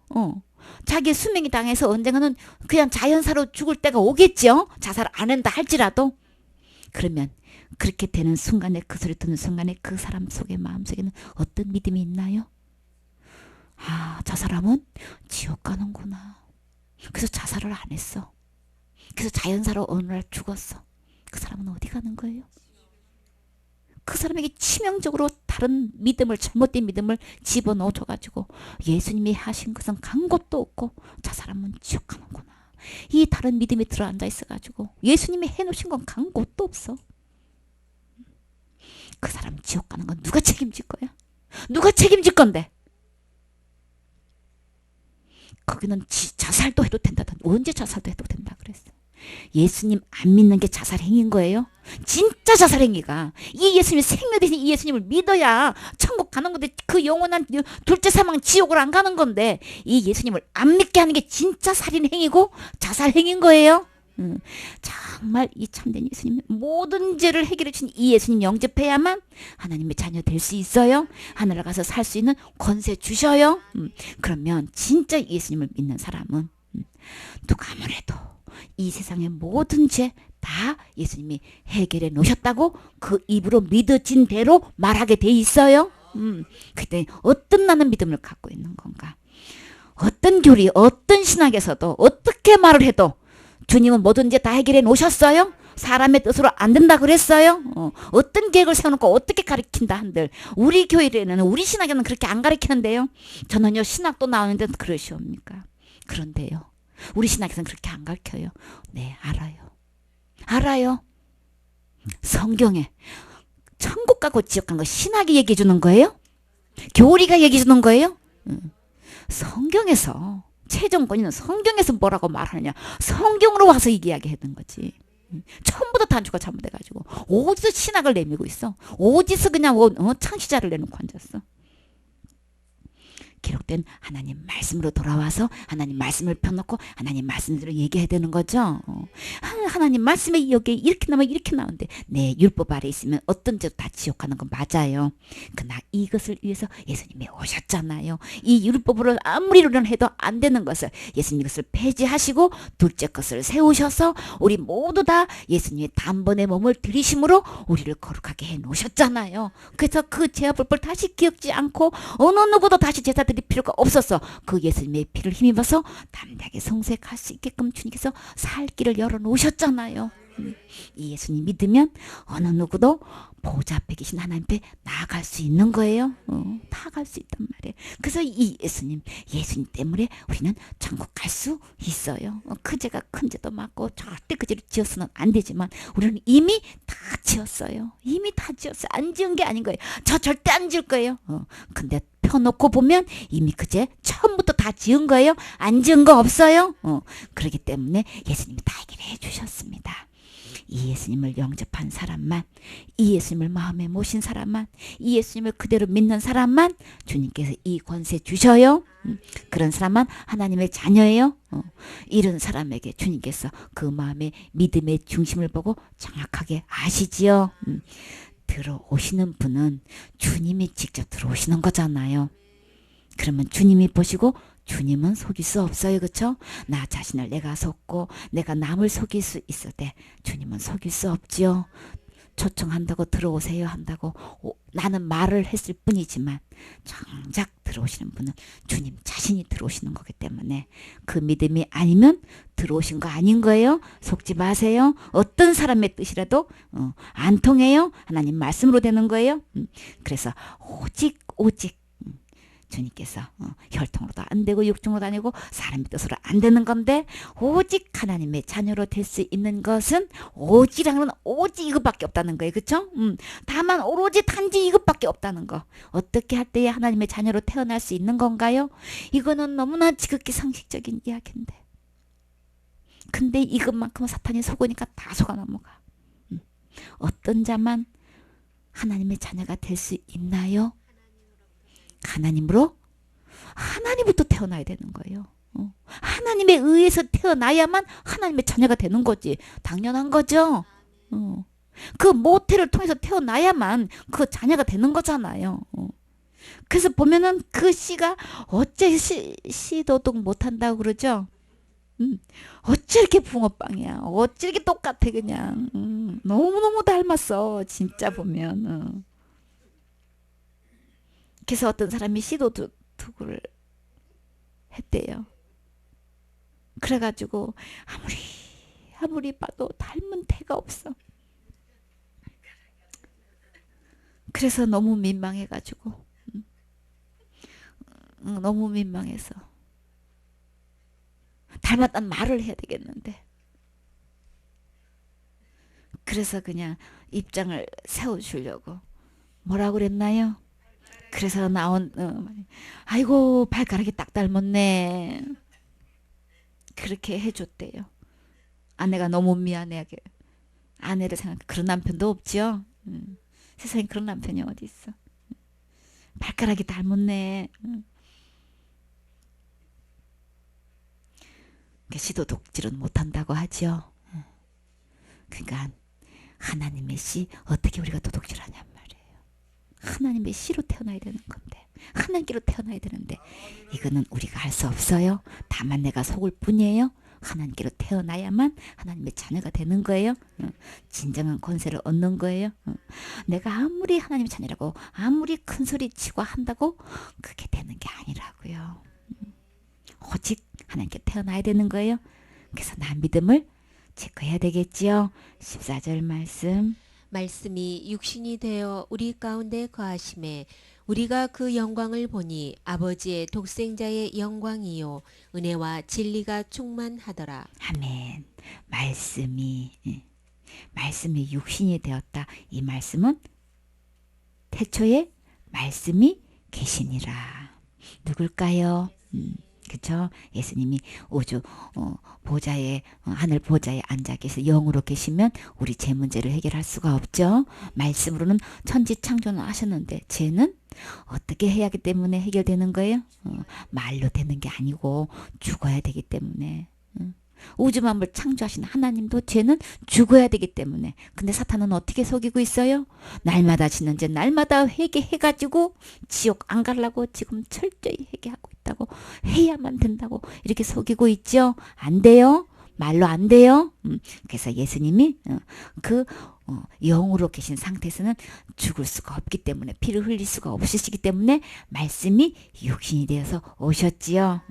자기 수명이 당해서 언젠가는 그냥 자연사로 죽을 때가 오겠죠. 자살 안 한다 할지라도. 그러면 그렇게 되는 순간에 그 소리 듣는 순간에 그 사람 속에 마음속에는 어떤 믿음이 있나요? 아, 저 사람은 지옥 가는구나. 그래서 자살을 안 했어. 그래서 자연사로 어느 날 죽었어. 그 사람은 어디 가는 거예요? 그 사람에게 치명적으로 다른 믿음을 잘못된 믿음을 집어넣어줘가지고 예수님이 하신 것은 간 것도 없고 저 사람은 지옥 가는구나. 이 다른 믿음이 들어앉아 있어가지고 예수님이 해놓으신 건 간 것도 없어. 그 사람 지옥 가는 건 누가 책임질 거야? 누가 책임질 건데? 거기는 자살도 해도 된다던 언제 자살도 해도 된다 그랬어. 예수님 안 믿는 게 자살 행위인 거예요? 진짜 자살 행위가 이 예수님 생명 대신 이 예수님을 믿어야 천국 가는 건데 그 영원한 둘째 사망 지옥을 안 가는 건데 이 예수님을 안 믿게 하는 게 진짜 살인 행위고 자살 행위인 거예요. 정말 이 참된 예수님 모든 죄를 해결해 주신 이 예수님 영접해야만 하나님의 자녀 될 수 있어요. 하늘에 가서 살 수 있는 권세 주셔요. 그러면 진짜 예수님을 믿는 사람은 누가 아무래도 이 세상의 모든 죄 다 예수님이 해결해 놓으셨다고 그 입으로 믿어진 대로 말하게 돼 있어요. 그때 어떤 나는 믿음을 갖고 있는 건가? 어떤 교리, 어떤 신학에서도 어떻게 말을 해도 주님은 뭐든지 다 해결해 놓으셨어요? 사람의 뜻으로 안 된다 그랬어요? 어떤 계획을 세워놓고 어떻게 가르친다 한들 우리 교회에는 우리 신학에는 그렇게 안 가르치는데요. 저는요 신학도 나오는데 그러시옵니까? 그런데요 우리 신학에서는 그렇게 안 가르쳐요. 네 알아요. 알아요. 성경에 천국 가고 지옥 가는 거 신학이 얘기해 주는 거예요? 교리가 얘기해 주는 거예요? 성경에서 최종 권위는 성경에서 뭐라고 말하느냐 성경으로 와서 이야기하는 거지. 전부 다 단추가 잘못돼가지고 어디서 신학을 내밀고 있어. 어디서 그냥 창시자를 내놓고 앉았어. 기록된 하나님 말씀으로 돌아와서 하나님 말씀을 펴놓고 하나님 말씀대로 얘기해야 되는 거죠. 하나님 말씀에 여기 이렇게 나오면 이렇게 나오는데 네 율법 아래 있으면 어떤 죄도 다 지옥 가는 건 맞아요. 그러나 이것을 위해서 예수님이 오셨잖아요. 이 율법으로 아무리 노력해도 안 되는 것을 예수님이 그것을 폐지하시고 둘째 것을 세우셔서 우리 모두 다 예수님의 단번에 몸을 들이심으로 우리를 거룩하게 해놓으셨잖아요. 그래서 그 죄와 불법을 다시 기억지 않고 어느 누구도 다시 제사 드릴 필요가 없어서 그 예수님의 피를 힘입어서 담대하게 성색할 수 있게끔 주님께서 살 길을 열어놓으셨잖아요. 이 예수님 믿으면 어느 누구도 보좌 앞에 계신 하나님 앞에 나아갈 수 있는 거예요. 다 갈 수 있단 말이에요. 그래서 이 예수님 때문에 우리는 천국 갈 수 있어요. 그 죄가 큰 죄도 맞고 절대 그 죄를 지어서는 안 되지만 우리는 이미 다 지었어요. 이미 다 지었어요. 안 지은 게 아닌 거예요. 저 절대 안 지을 거예요. 근데 펴놓고 보면 이미 그 죄 처음부터 다 지은 거예요. 안 지은 거 없어요. 그렇기 때문에 예수님이 다 해결해 주셨습니다. 이 예수님을 영접한 사람만, 이 예수님을 마음에 모신 사람만, 이 예수님을 그대로 믿는 사람만 주님께서 이 권세 주셔요. 그런 사람만 하나님의 자녀예요. 이런 사람에게 주님께서 그 마음의 믿음의 중심을 보고 정확하게 아시지요. 들어오시는 분은 주님이 직접 들어오시는 거잖아요. 그러면 주님이 보시고 주님은 속일 수 없어요. 그렇죠? 나 자신을 내가 속고 내가 남을 속일 수 있을 때 주님은 속일 수 없지요. 초청한다고 들어오세요 한다고 나는 말을 했을 뿐이지만 정작 들어오시는 분은 주님 자신이 들어오시는 거기 때문에 그 믿음이 아니면 들어오신 거 아닌 거예요. 속지 마세요. 어떤 사람의 뜻이라도 안 통해요. 하나님 말씀으로 되는 거예요. 그래서 오직 주님께서 혈통으로도 안 되고 육종으로도 아니고 사람의 뜻으로 안 되는 건데 오직 하나님의 자녀로 될 수 있는 것은 오직이라는 오직 이것밖에 없다는 거예요. 그렇죠? 다만 오로지 단지 이것밖에 없다는 거. 어떻게 할 때에 하나님의 자녀로 태어날 수 있는 건가요? 이거는 너무나 지극히 상식적인 이야기인데 근데 이것만큼은 사탄이 속으니까 다 속아 넘어가. 어떤 자만 하나님의 자녀가 될 수 있나요? 하나님으로부터 태어나야 되는 거예요. 하나님에 의해서 태어나야만 하나님의 자녀가 되는 거지. 당연한 거죠. 그 모태를 통해서 태어나야만 그 자녀가 되는 거잖아요. 그래서 보면은 그 씨가 어째 씨도둑 못한다고 그러죠. 어째 이렇게 붕어빵이야. 어째 이렇게 똑같아 그냥. 너무너무 닮았어. 진짜 보면. 그래서 어떤 사람이 씨도둑을 했대요. 그래가지고 아무리 봐도 닮은 태가 없어. 그래서 너무 민망해가지고 너무 민망해서 닮았다는 말을 해야 되겠는데 그래서 그냥 입장을 세워주려고 뭐라고 그랬나요? 그래서 나온 아이고 발가락이 딱 닮았네 그렇게 해줬대요. 아내가 너무 미안해 아내를 생각해. 그런 남편도 없죠. 세상에 그런 남편이 어디 있어. 발가락이 닮았네. 씨도 독질은 못한다고 하죠. 그러니까 하나님의 씨 어떻게 우리가 도둑질하냔 말이에요. 하나님의 씨로 태어나야 되는 건데 하나님께로 태어나야 되는데 이거는 우리가 할 수 없어요. 다만 내가 속을 뿐이에요. 하나님께로 태어나야만 하나님의 자녀가 되는 거예요. 진정한 권세를 얻는 거예요. 내가 아무리 하나님의 자녀라고 아무리 큰 소리 치고 한다고 그게 되는 게 아니라고요. 오직 하나님께 태어나야 되는 거예요. 그래서 나 믿음을 체크해야 되겠지요. 14절 말씀이 육신이 되어 우리 가운데 거하심에 우리가 그 영광을 보니 아버지의 독생자의 영광이요 은혜와 진리가 충만하더라. 아멘. 말씀이 육신이 되었다. 이 말씀은 태초에 말씀이 계시니라. 누굴까요? 그쵸? 예수님이 우주 보좌에 하늘 보좌에 앉아 계셔 영으로 계시면 우리 죄 문제를 해결할 수가 없죠. 말씀으로는 천지 창조는 하셨는데 죄는 어떻게 해야 하기 때문에 해결되는 거예요? 말로 되는 게 아니고 죽어야 되기 때문에. 우주 만물 창조하신 하나님도 죄는 죽어야 되기 때문에. 근데 사탄은 어떻게 속이고 있어요? 날마다 짓는 죄 날마다 회개해가지고 지옥 안 가려고 지금 철저히 회개하고 있다고 해야만 된다고 이렇게 속이고 있죠. 안 돼요. 말로 안 돼요. 그래서 예수님이 그 영으로 계신 상태에서는 죽을 수가 없기 때문에 피를 흘릴 수가 없으시기 때문에 말씀이 육신이 되어서 오셨지요.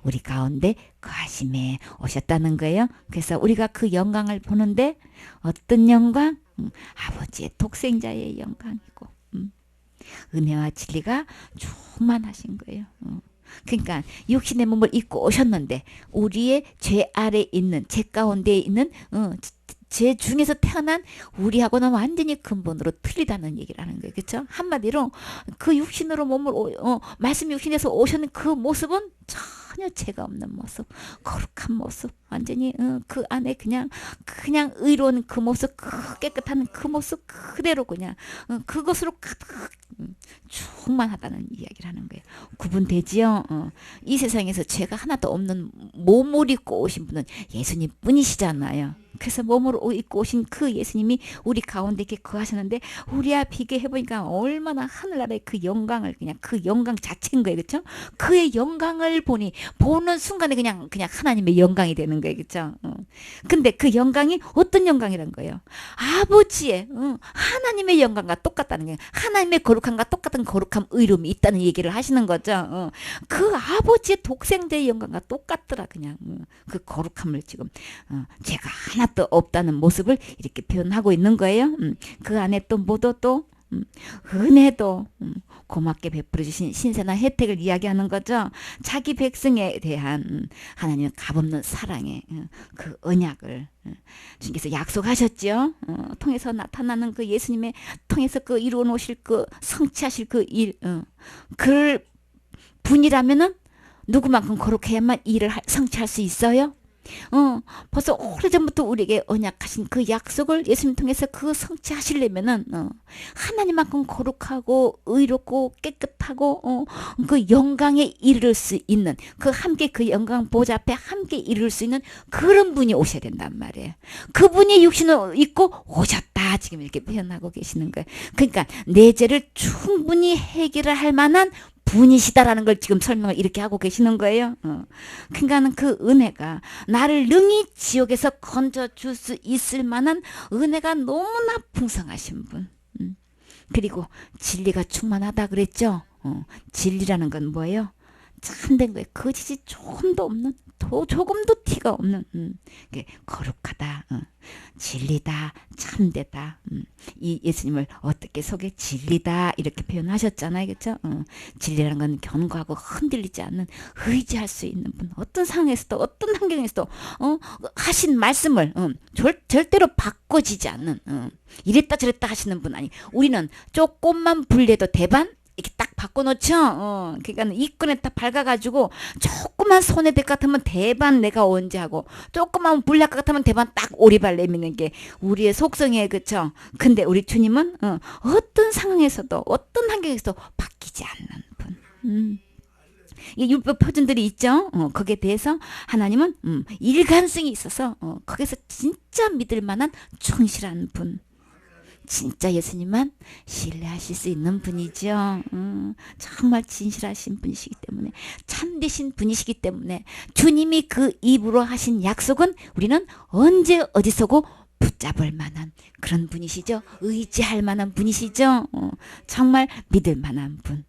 우리 가운데 거하심에 오셨다는 거예요. 그래서 우리가 그 영광을 보는데 어떤 영광? 아버지의 독생자의 영광이고 은혜와 진리가 충만하신 거예요. 그러니까 육신의 몸을 입고 오셨는데 우리의 죄 아래 있는 죄 가운데 있는 죄 중에서 태어난 우리하고는 완전히 근본으로 틀리다는 얘기를 하는 거예요. 그렇죠? 한마디로 그 육신으로 몸을 말씀 육신에서 오셨는 그 모습은 전혀 죄가 없는 모습, 거룩한 모습, 완전히 그 안에 그냥 의로운 그 모습, 깨끗한 그 모습 그대로 그냥 그것으로 가득 충만하다는 이야기를 하는 거예요. 구분되지요? 이 세상에서 죄가 하나도 없는 몸을 입고 오신 분은 예수님 뿐이시잖아요. 그래서 몸으로 옷 입고 오신 그 예수님이 우리 가운데 이렇게 거하셨는데 우리와 비교해 보니까 얼마나 하늘나라의 그 영광을 그냥 그 영광 자체인 거예요, 그렇죠? 그의 영광을 보니 보는 순간에 그냥 하나님의 영광이 되는 거예요, 그렇죠? 근데 그 영광이 어떤 영광이란 거예요? 아버지의 하나님의 영광과 똑같다는 거예요. 하나님의 거룩함과 똑같은 거룩함, 의로움이 있다는 얘기를 하시는 거죠. 그 아버지의 독생자의 영광과 똑같더라 그냥 그 거룩함을 지금 죄가 하나도 없다는 모습을 이렇게 표현하고 있는 거예요. 그 안에 또 뭐도 또 은혜도 고맙게 베풀어 주신 신선한 혜택을 이야기하는 거죠. 자기 백성에 대한 하나님의 값없는 사랑의 그 언약을 주님께서 약속하셨죠. 통해서 나타나는 그 예수님의 통해서 그 이루어 놓으실 그 성취하실 그 일, 그 분이라면은 누구만큼 거룩해야만 일을 성취할 수 있어요? 벌써 오래전부터 우리에게 언약하신 그 약속을 예수님 통해서 그 성취하시려면은 하나님만큼 거룩하고 의롭고 깨끗하고 그 영광에 이를 수 있는 그 함께 그 영광 보좌 앞에 함께 이룰 수 있는 그런 분이 오셔야 된단 말이에요. 그분이 육신을 입고 오셨다 지금 이렇게 표현하고 계시는 거예요. 그러니까 내 죄를 충분히 해결을 할 만한 분이시다라는 걸 지금 설명을 이렇게 하고 계시는 거예요. 그러니까는 그 은혜가 나를 능히 지옥에서 건져줄 수 있을 만한 은혜가 너무나 풍성하신 분. 그리고 진리가 충만하다 그랬죠. 진리라는 건 뭐예요? 참된 거예요. 거짓이 조금도 없는, 조금도 티가 없는, 거룩하다, 진리다, 참되다. 이 예수님을 어떻게 속에 진리다 이렇게 표현하셨잖아요, 그렇죠? 진리라는 건 견고하고 흔들리지 않는 의지할 수 있는 분. 어떤 상황에서도 어떤 환경에서도 하신 말씀을 절대로 바꿔지지 않는 이랬다 저랬다 하시는 분 아니. 우리는 조금만 불려도 대반. 이렇게 딱 바꿔놓죠. 그러니까 이끈에 딱 밝아가지고 조그만 손에 댈 것 같으면 대반 내가 언제 하고 조그만 불날 것 같으면 대반 딱 오리발 내미는 게 우리의 속성이에요, 그렇죠? 근데 우리 주님은 어떤 상황에서도 어떤 환경에서도 바뀌지 않는 분. 이 율법 표준들이 있죠. 거기에 대해서 하나님은 일관성이 있어서 거기서 진짜 믿을 만한 충실한 분. 진짜 예수님만 신뢰하실 수 있는 분이죠. 정말 진실하신 분이시기 때문에 참되신 분이시기 때문에 주님이 그 입으로 하신 약속은 우리는 언제 어디서고 붙잡을 만한 그런 분이시죠. 의지할 만한 분이시죠. 정말 믿을 만한 분.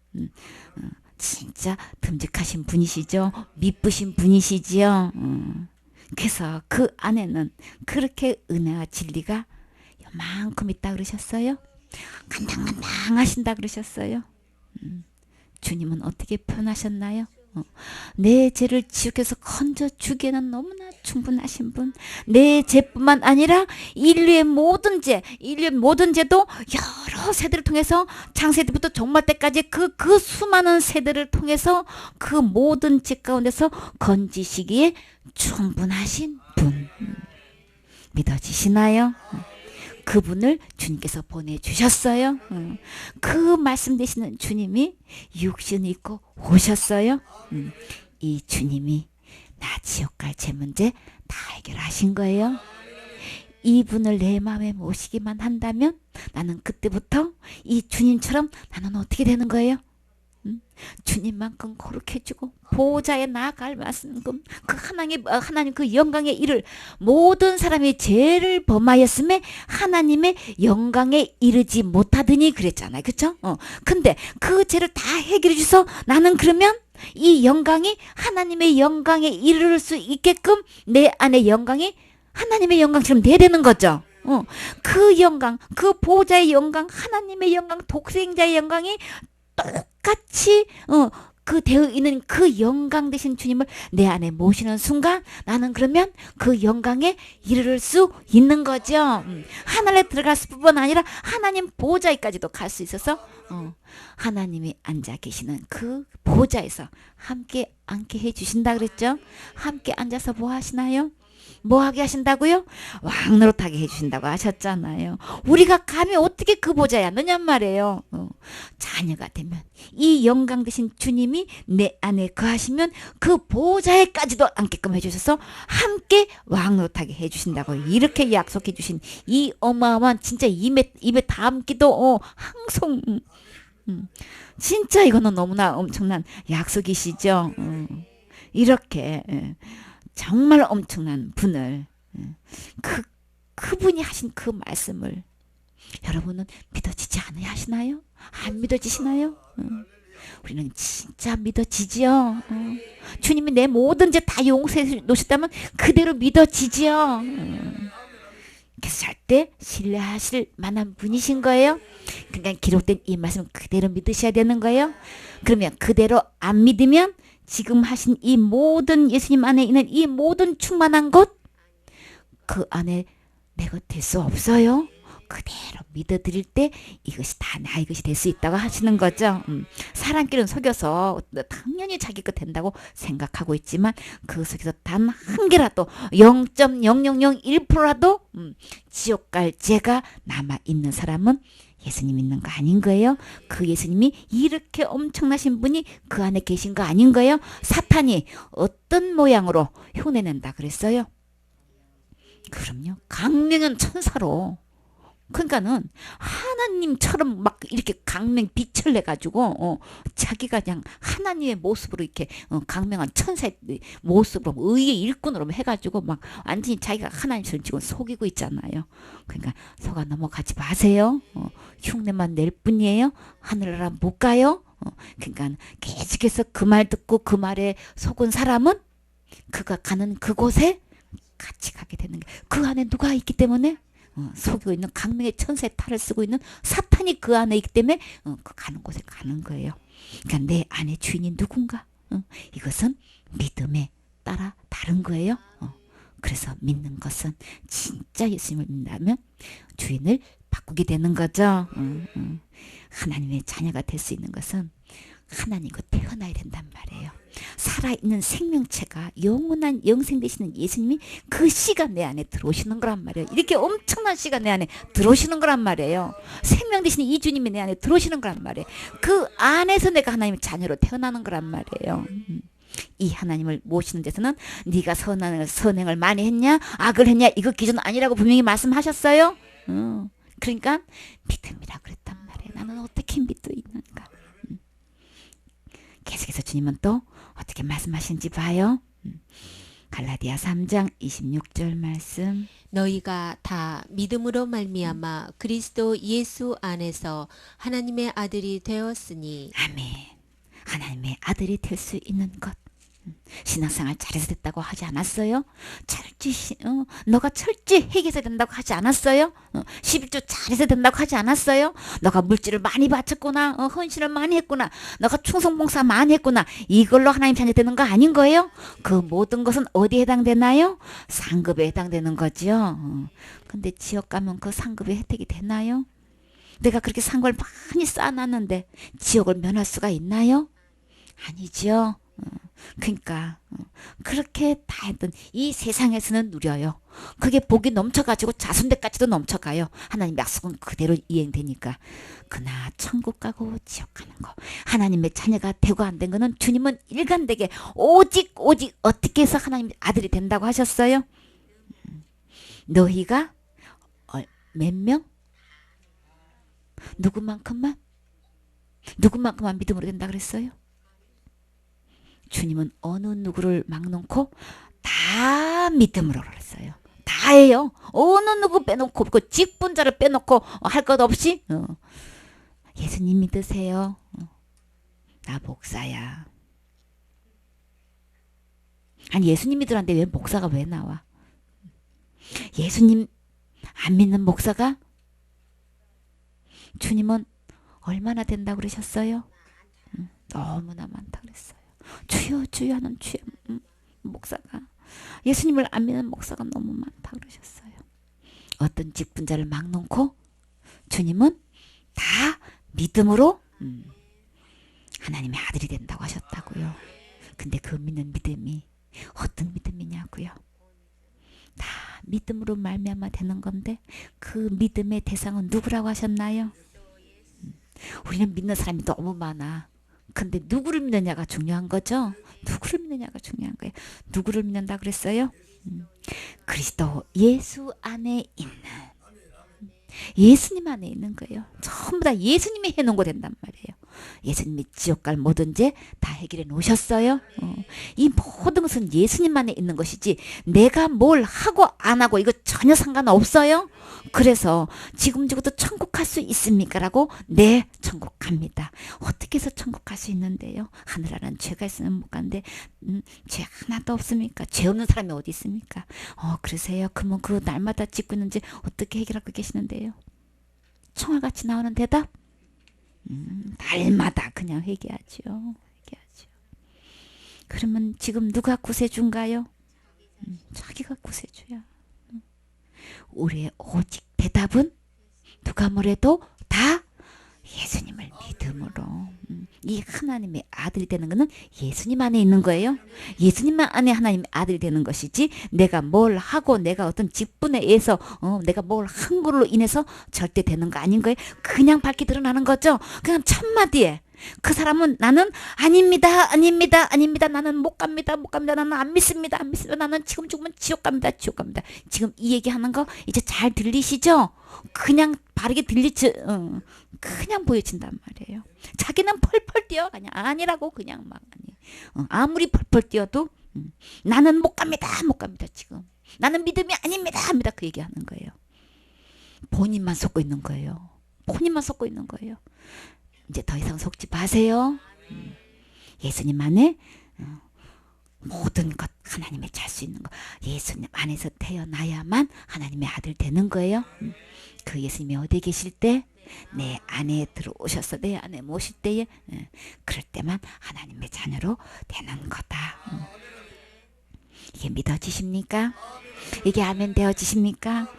진짜 듬직하신 분이시죠. 미쁘신 분이시지요. 그래서 그 안에는 그렇게 은혜와 진리가 만큼 있다 그러셨어요. 간당간당 하신다 그러셨어요. 주님은 어떻게 표현하셨나요? 내 죄를 지옥에서 건져주기에는 너무나 충분하신 분. 내 죄뿐만 아니라 인류의 모든 죄도 여러 세대를 통해서 창세기부터 종말 때까지 그 수많은 세대를 통해서 그 모든 죄 가운데서 건지시기에 충분하신 분. 믿어지시나요? 그분을 주님께서 보내주셨어요. 그 말씀 되시는 주님이 육신 입고 오셨어요. 이 주님이 나 지옥 갈 죄 문제 다 해결하신 거예요. 이분을 내 마음에 모시기만 한다면 나는 그때부터 이 주님처럼 나는 어떻게 되는 거예요? 주님만큼 거룩해지고 보호자에 나아갈 만큼 그 하나님 그 영광의 일을 모든 사람이 죄를 범하였음에 하나님의 영광에 이르지 못하더니 그랬잖아요, 그렇죠? 근데 그 죄를 다 해결해 주셔서 나는 그러면 이 영광이 하나님의 영광에 이를 수 있게끔 내 안에 영광이 하나님의 영광처럼 돼야 되는 거죠. 그 영광, 그 보호자의 영광, 하나님의 영광, 독생자의 영광이 똑같이 그 되어 있는 그 영광 되신 주님을 내 안에 모시는 순간 나는 그러면 그 영광에 이르를 수 있는 거죠. 하늘에 들어갈 뿐만 아니라 하나님 보호자에까지도 갈 수 있어서 하나님이 앉아 계시는 그 보호자에서 함께 앉게 해주신다 그랬죠. 함께 앉아서 뭐 하시나요? 뭐 하게 하신다고요? 왕 노릇하게 해주신다고 하셨잖아요. 우리가 감히 어떻게 그 보좌에 앉느냔 말이에요. 자녀가 되면 이 영광 되신 주님이 내 안에 거하시면 그 보좌에까지도 앉게끔 해주셔서 함께 왕 노릇하게 해주신다고 이렇게 약속해 주신 이 어마어마한 진짜 입에 담기도 항송 진짜 이거는 너무나 엄청난 약속이시죠. 이렇게 정말 엄청난 분을 그분이 하신 그 말씀을 여러분은 믿어지지 않아야 하시나요? 안 믿어지시나요? 우리는 진짜 믿어지지요. 주님이 내 모든 죄 다 용서해 놓으셨다면 그대로 믿어지지요. 그래서 절대 신뢰하실 만한 분이신 거예요. 그러니까 기록된 이 말씀 그대로 믿으셔야 되는 거예요. 그러면 그대로 안 믿으면 지금 하신 이 모든 예수님 안에 있는 이 모든 충만한 것 그 안에 내가 될 수 없어요. 그대로 믿어드릴 때 이것이 다 나의 것이 될 수 있다고 하시는 거죠. 사람끼리는 속여서 당연히 자기 것 된다고 생각하고 있지만 그 속에서 단 한 개라도 0.0001%라도 지옥 갈 죄가 남아있는 사람은 예수님 있는 거 아닌 거예요? 그 예수님이 이렇게 엄청나신 분이 그 안에 계신 거 아닌 거예요? 사탄이 어떤 모양으로 흉내낸다 그랬어요? 그럼요. 강명한 천사로. 그러니까는 하나님처럼 막 이렇게 강명 빛을 내 가지고 자기가 그냥 하나님의 모습으로 이렇게 강명한 천사의 모습으로 의의 일꾼으로 해가지고 막 완전히 자기가 하나님처럼 지금 속이고 있잖아요. 그러니까 속아 넘어가지 마세요. 흉내만 낼 뿐이에요. 하늘나라 못 가요. 그러니까 계속해서 그 말 듣고 그 말에 속은 사람은 그가 가는 그곳에 같이 가게 되는 게 그 안에 누가 있기 때문에 속이고 있는 강명의 천사의 탈을 쓰고 있는 사탄이 그 안에 있기 때문에 그 가는 곳에 가는 거예요. 그러니까 내 안에 주인이 누군가 이것은 믿음에 따라 다른 거예요. 그래서 믿는 것은 진짜 예수님을 믿는다면 주인을 바꾸게 되는 거죠. 하나님의 자녀가 될 수 있는 것은 하나님과 태어나야 된단 말이에요. 살아있는 생명체가 영원한 영생 되시는 예수님이 그 씨가 내 안에 들어오시는 거란 말이에요. 이렇게 엄청난 씨가 내 안에 들어오시는 거란 말이에요. 생명 되시는 이 주님이 내 안에 들어오시는 거란 말이에요. 그 안에서 내가 하나님의 자녀로 태어나는 거란 말이에요. 이 하나님을 모시는 데서는 네가 선행을 많이 했냐 악을 했냐 이거 기준 아니라고 분명히 말씀하셨어요. 그러니까 믿음이라 그랬단 말이에요. 나는 어떻게 믿고 있는가. 계속해서 주님은 또 어떻게 말씀하시는지 봐요. 갈라디아 3장 26절 말씀. 너희가 다 믿음으로 말미암아 그리스도 예수 안에서 하나님의 아들이 되었으니. 아멘. 하나님의 아들이 될 수 있는 것. 신앙생활 잘해서 됐다고 하지 않았어요? 너가 철저히 회개해서 된다고 하지 않았어요? 11조 잘해서 된다고 하지 않았어요? 너가 물질을 많이 바쳤구나, 헌신을 많이 했구나, 너가 충성봉사 많이 했구나, 이걸로 하나님 자녀 되는 거 아닌 거예요? 그 모든 것은 어디에 해당되나요? 상급에 해당되는 거죠. 근데 지옥 가면 그 상급의 혜택이 되나요? 내가 그렇게 상급을 많이 쌓아놨는데 지옥을 면할 수가 있나요? 아니죠. 그러니까 그렇게 다 했던 이 세상에서는 누려요. 그게 복이 넘쳐가지고 자손들까지도 넘쳐가요. 하나님 약속은 그대로 이행되니까. 그러나 천국 가고 지옥 가는 거 하나님의 자녀가 되고 안 된 거는 주님은 일관되게 오직 어떻게 해서 하나님의 아들이 된다고 하셨어요? 너희가 몇 명? 누구만큼만 믿음으로 된다 그랬어요? 주님은 어느 누구를 막 놓고 다 믿음으로 그랬어요. 다예요. 어느 누구 빼놓고 그 직분자를 빼놓고 할 것 없이 예수님 믿으세요. 나 목사야. 아니 예수님 믿으라는데 왜 목사가 왜 나와? 예수님 안 믿는 목사가 주님은 얼마나 된다고 그러셨어요? 너무나 많다 그랬어요. 주여 주여 하는 주의 목사가 예수님을 안 믿는 목사가 너무 많다 그러셨어요. 어떤 직분자를 막 놓고 주님은 다 믿음으로 하나님의 아들이 된다고 하셨다고요. 근데 그 믿는 믿음이 어떤 믿음이냐고요. 믿음으로 말미암아 되는 건데 그 믿음의 대상은 누구라고 하셨나요? 우리는 믿는 사람이 너무 많아. 근데 누구를 믿느냐가 중요한 거죠. 누구를 믿느냐가 중요한 거예요. 누구를 믿는다 그랬어요? 그리스도 예수 안에 있는, 예수님 안에 있는 거예요. 전부 다 예수님이 해놓은 거 된단 말이에요. 예수님이 지옥 갈 모든 죄 다 해결해 놓으셨어요. 이 모든 것은 예수님 안에 있는 것이지 내가 뭘 하고 안 하고 이거 전혀 상관없어요. 그래서 지금 죽어도 천국 갈 수 있습니까? 라고 네, 천국 갑니다. 어떻게 해서 천국 갈 수 있는데요? 하늘나라는 죄가 있으면 못 가는데 죄 하나도 없습니까? 죄 없는 사람이 어디 있습니까? 그러세요. 그러면 그 날마다 짓고 있는지 어떻게 해결하고 계시는데요? 총알같이 나오는 대답? 날마다 그냥 회개하죠. 회개하죠. 그러면 지금 누가 구세주인가요? 자기가 구세주야. 우리의 오직 대답은 누가 뭐래도 다 예수님을 믿음으로. 이 하나님의 아들이 되는 것은 예수님 안에 있는 거예요. 예수님 안에 하나님의 아들이 되는 것이지 내가 뭘 하고 내가 어떤 직분에 의해서 내가 뭘 한 걸로 인해서 절대 되는 거 아닌 거예요. 그냥 밝게 드러나는 거죠. 그냥 첫마디에 그 사람은 나는 아닙니다, 아닙니다, 아닙니다. 나는 못 갑니다, 못 갑니다. 나는 안 믿습니다, 안 믿습니다. 나는 지금 죽으면 지옥 갑니다, 지옥 갑니다. 지금 이 얘기하는 거 이제 잘 들리시죠? 그냥 바르게 그냥 보여진단 말이에요. 자기는 펄펄 뛰어 그냥 아니라고 그냥 막 아무리 펄펄 뛰어도 나는 못 갑니다, 못 갑니다. 지금 나는 믿음이 아닙니다, 합니다. 그 얘기하는 거예요. 본인만 속고 있는 거예요. 본인만 속고 있는 거예요. 이제 더 이상 속지 마세요. 예수님 안에 모든 것 하나님의 잘 수 있는 거 예수님 안에서 태어나야만 하나님의 아들 되는 거예요. 그 예수님이 어디에 계실 때 내 안에 들어오셔서 내 안에 모실 때에 그럴 때만 하나님의 자녀로 되는 거다. 이게 믿어지십니까? 이게 아멘 되어지십니까?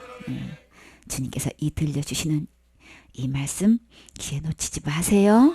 주님께서 이 들려주시는 이 말씀 귀에 놓치지 마세요.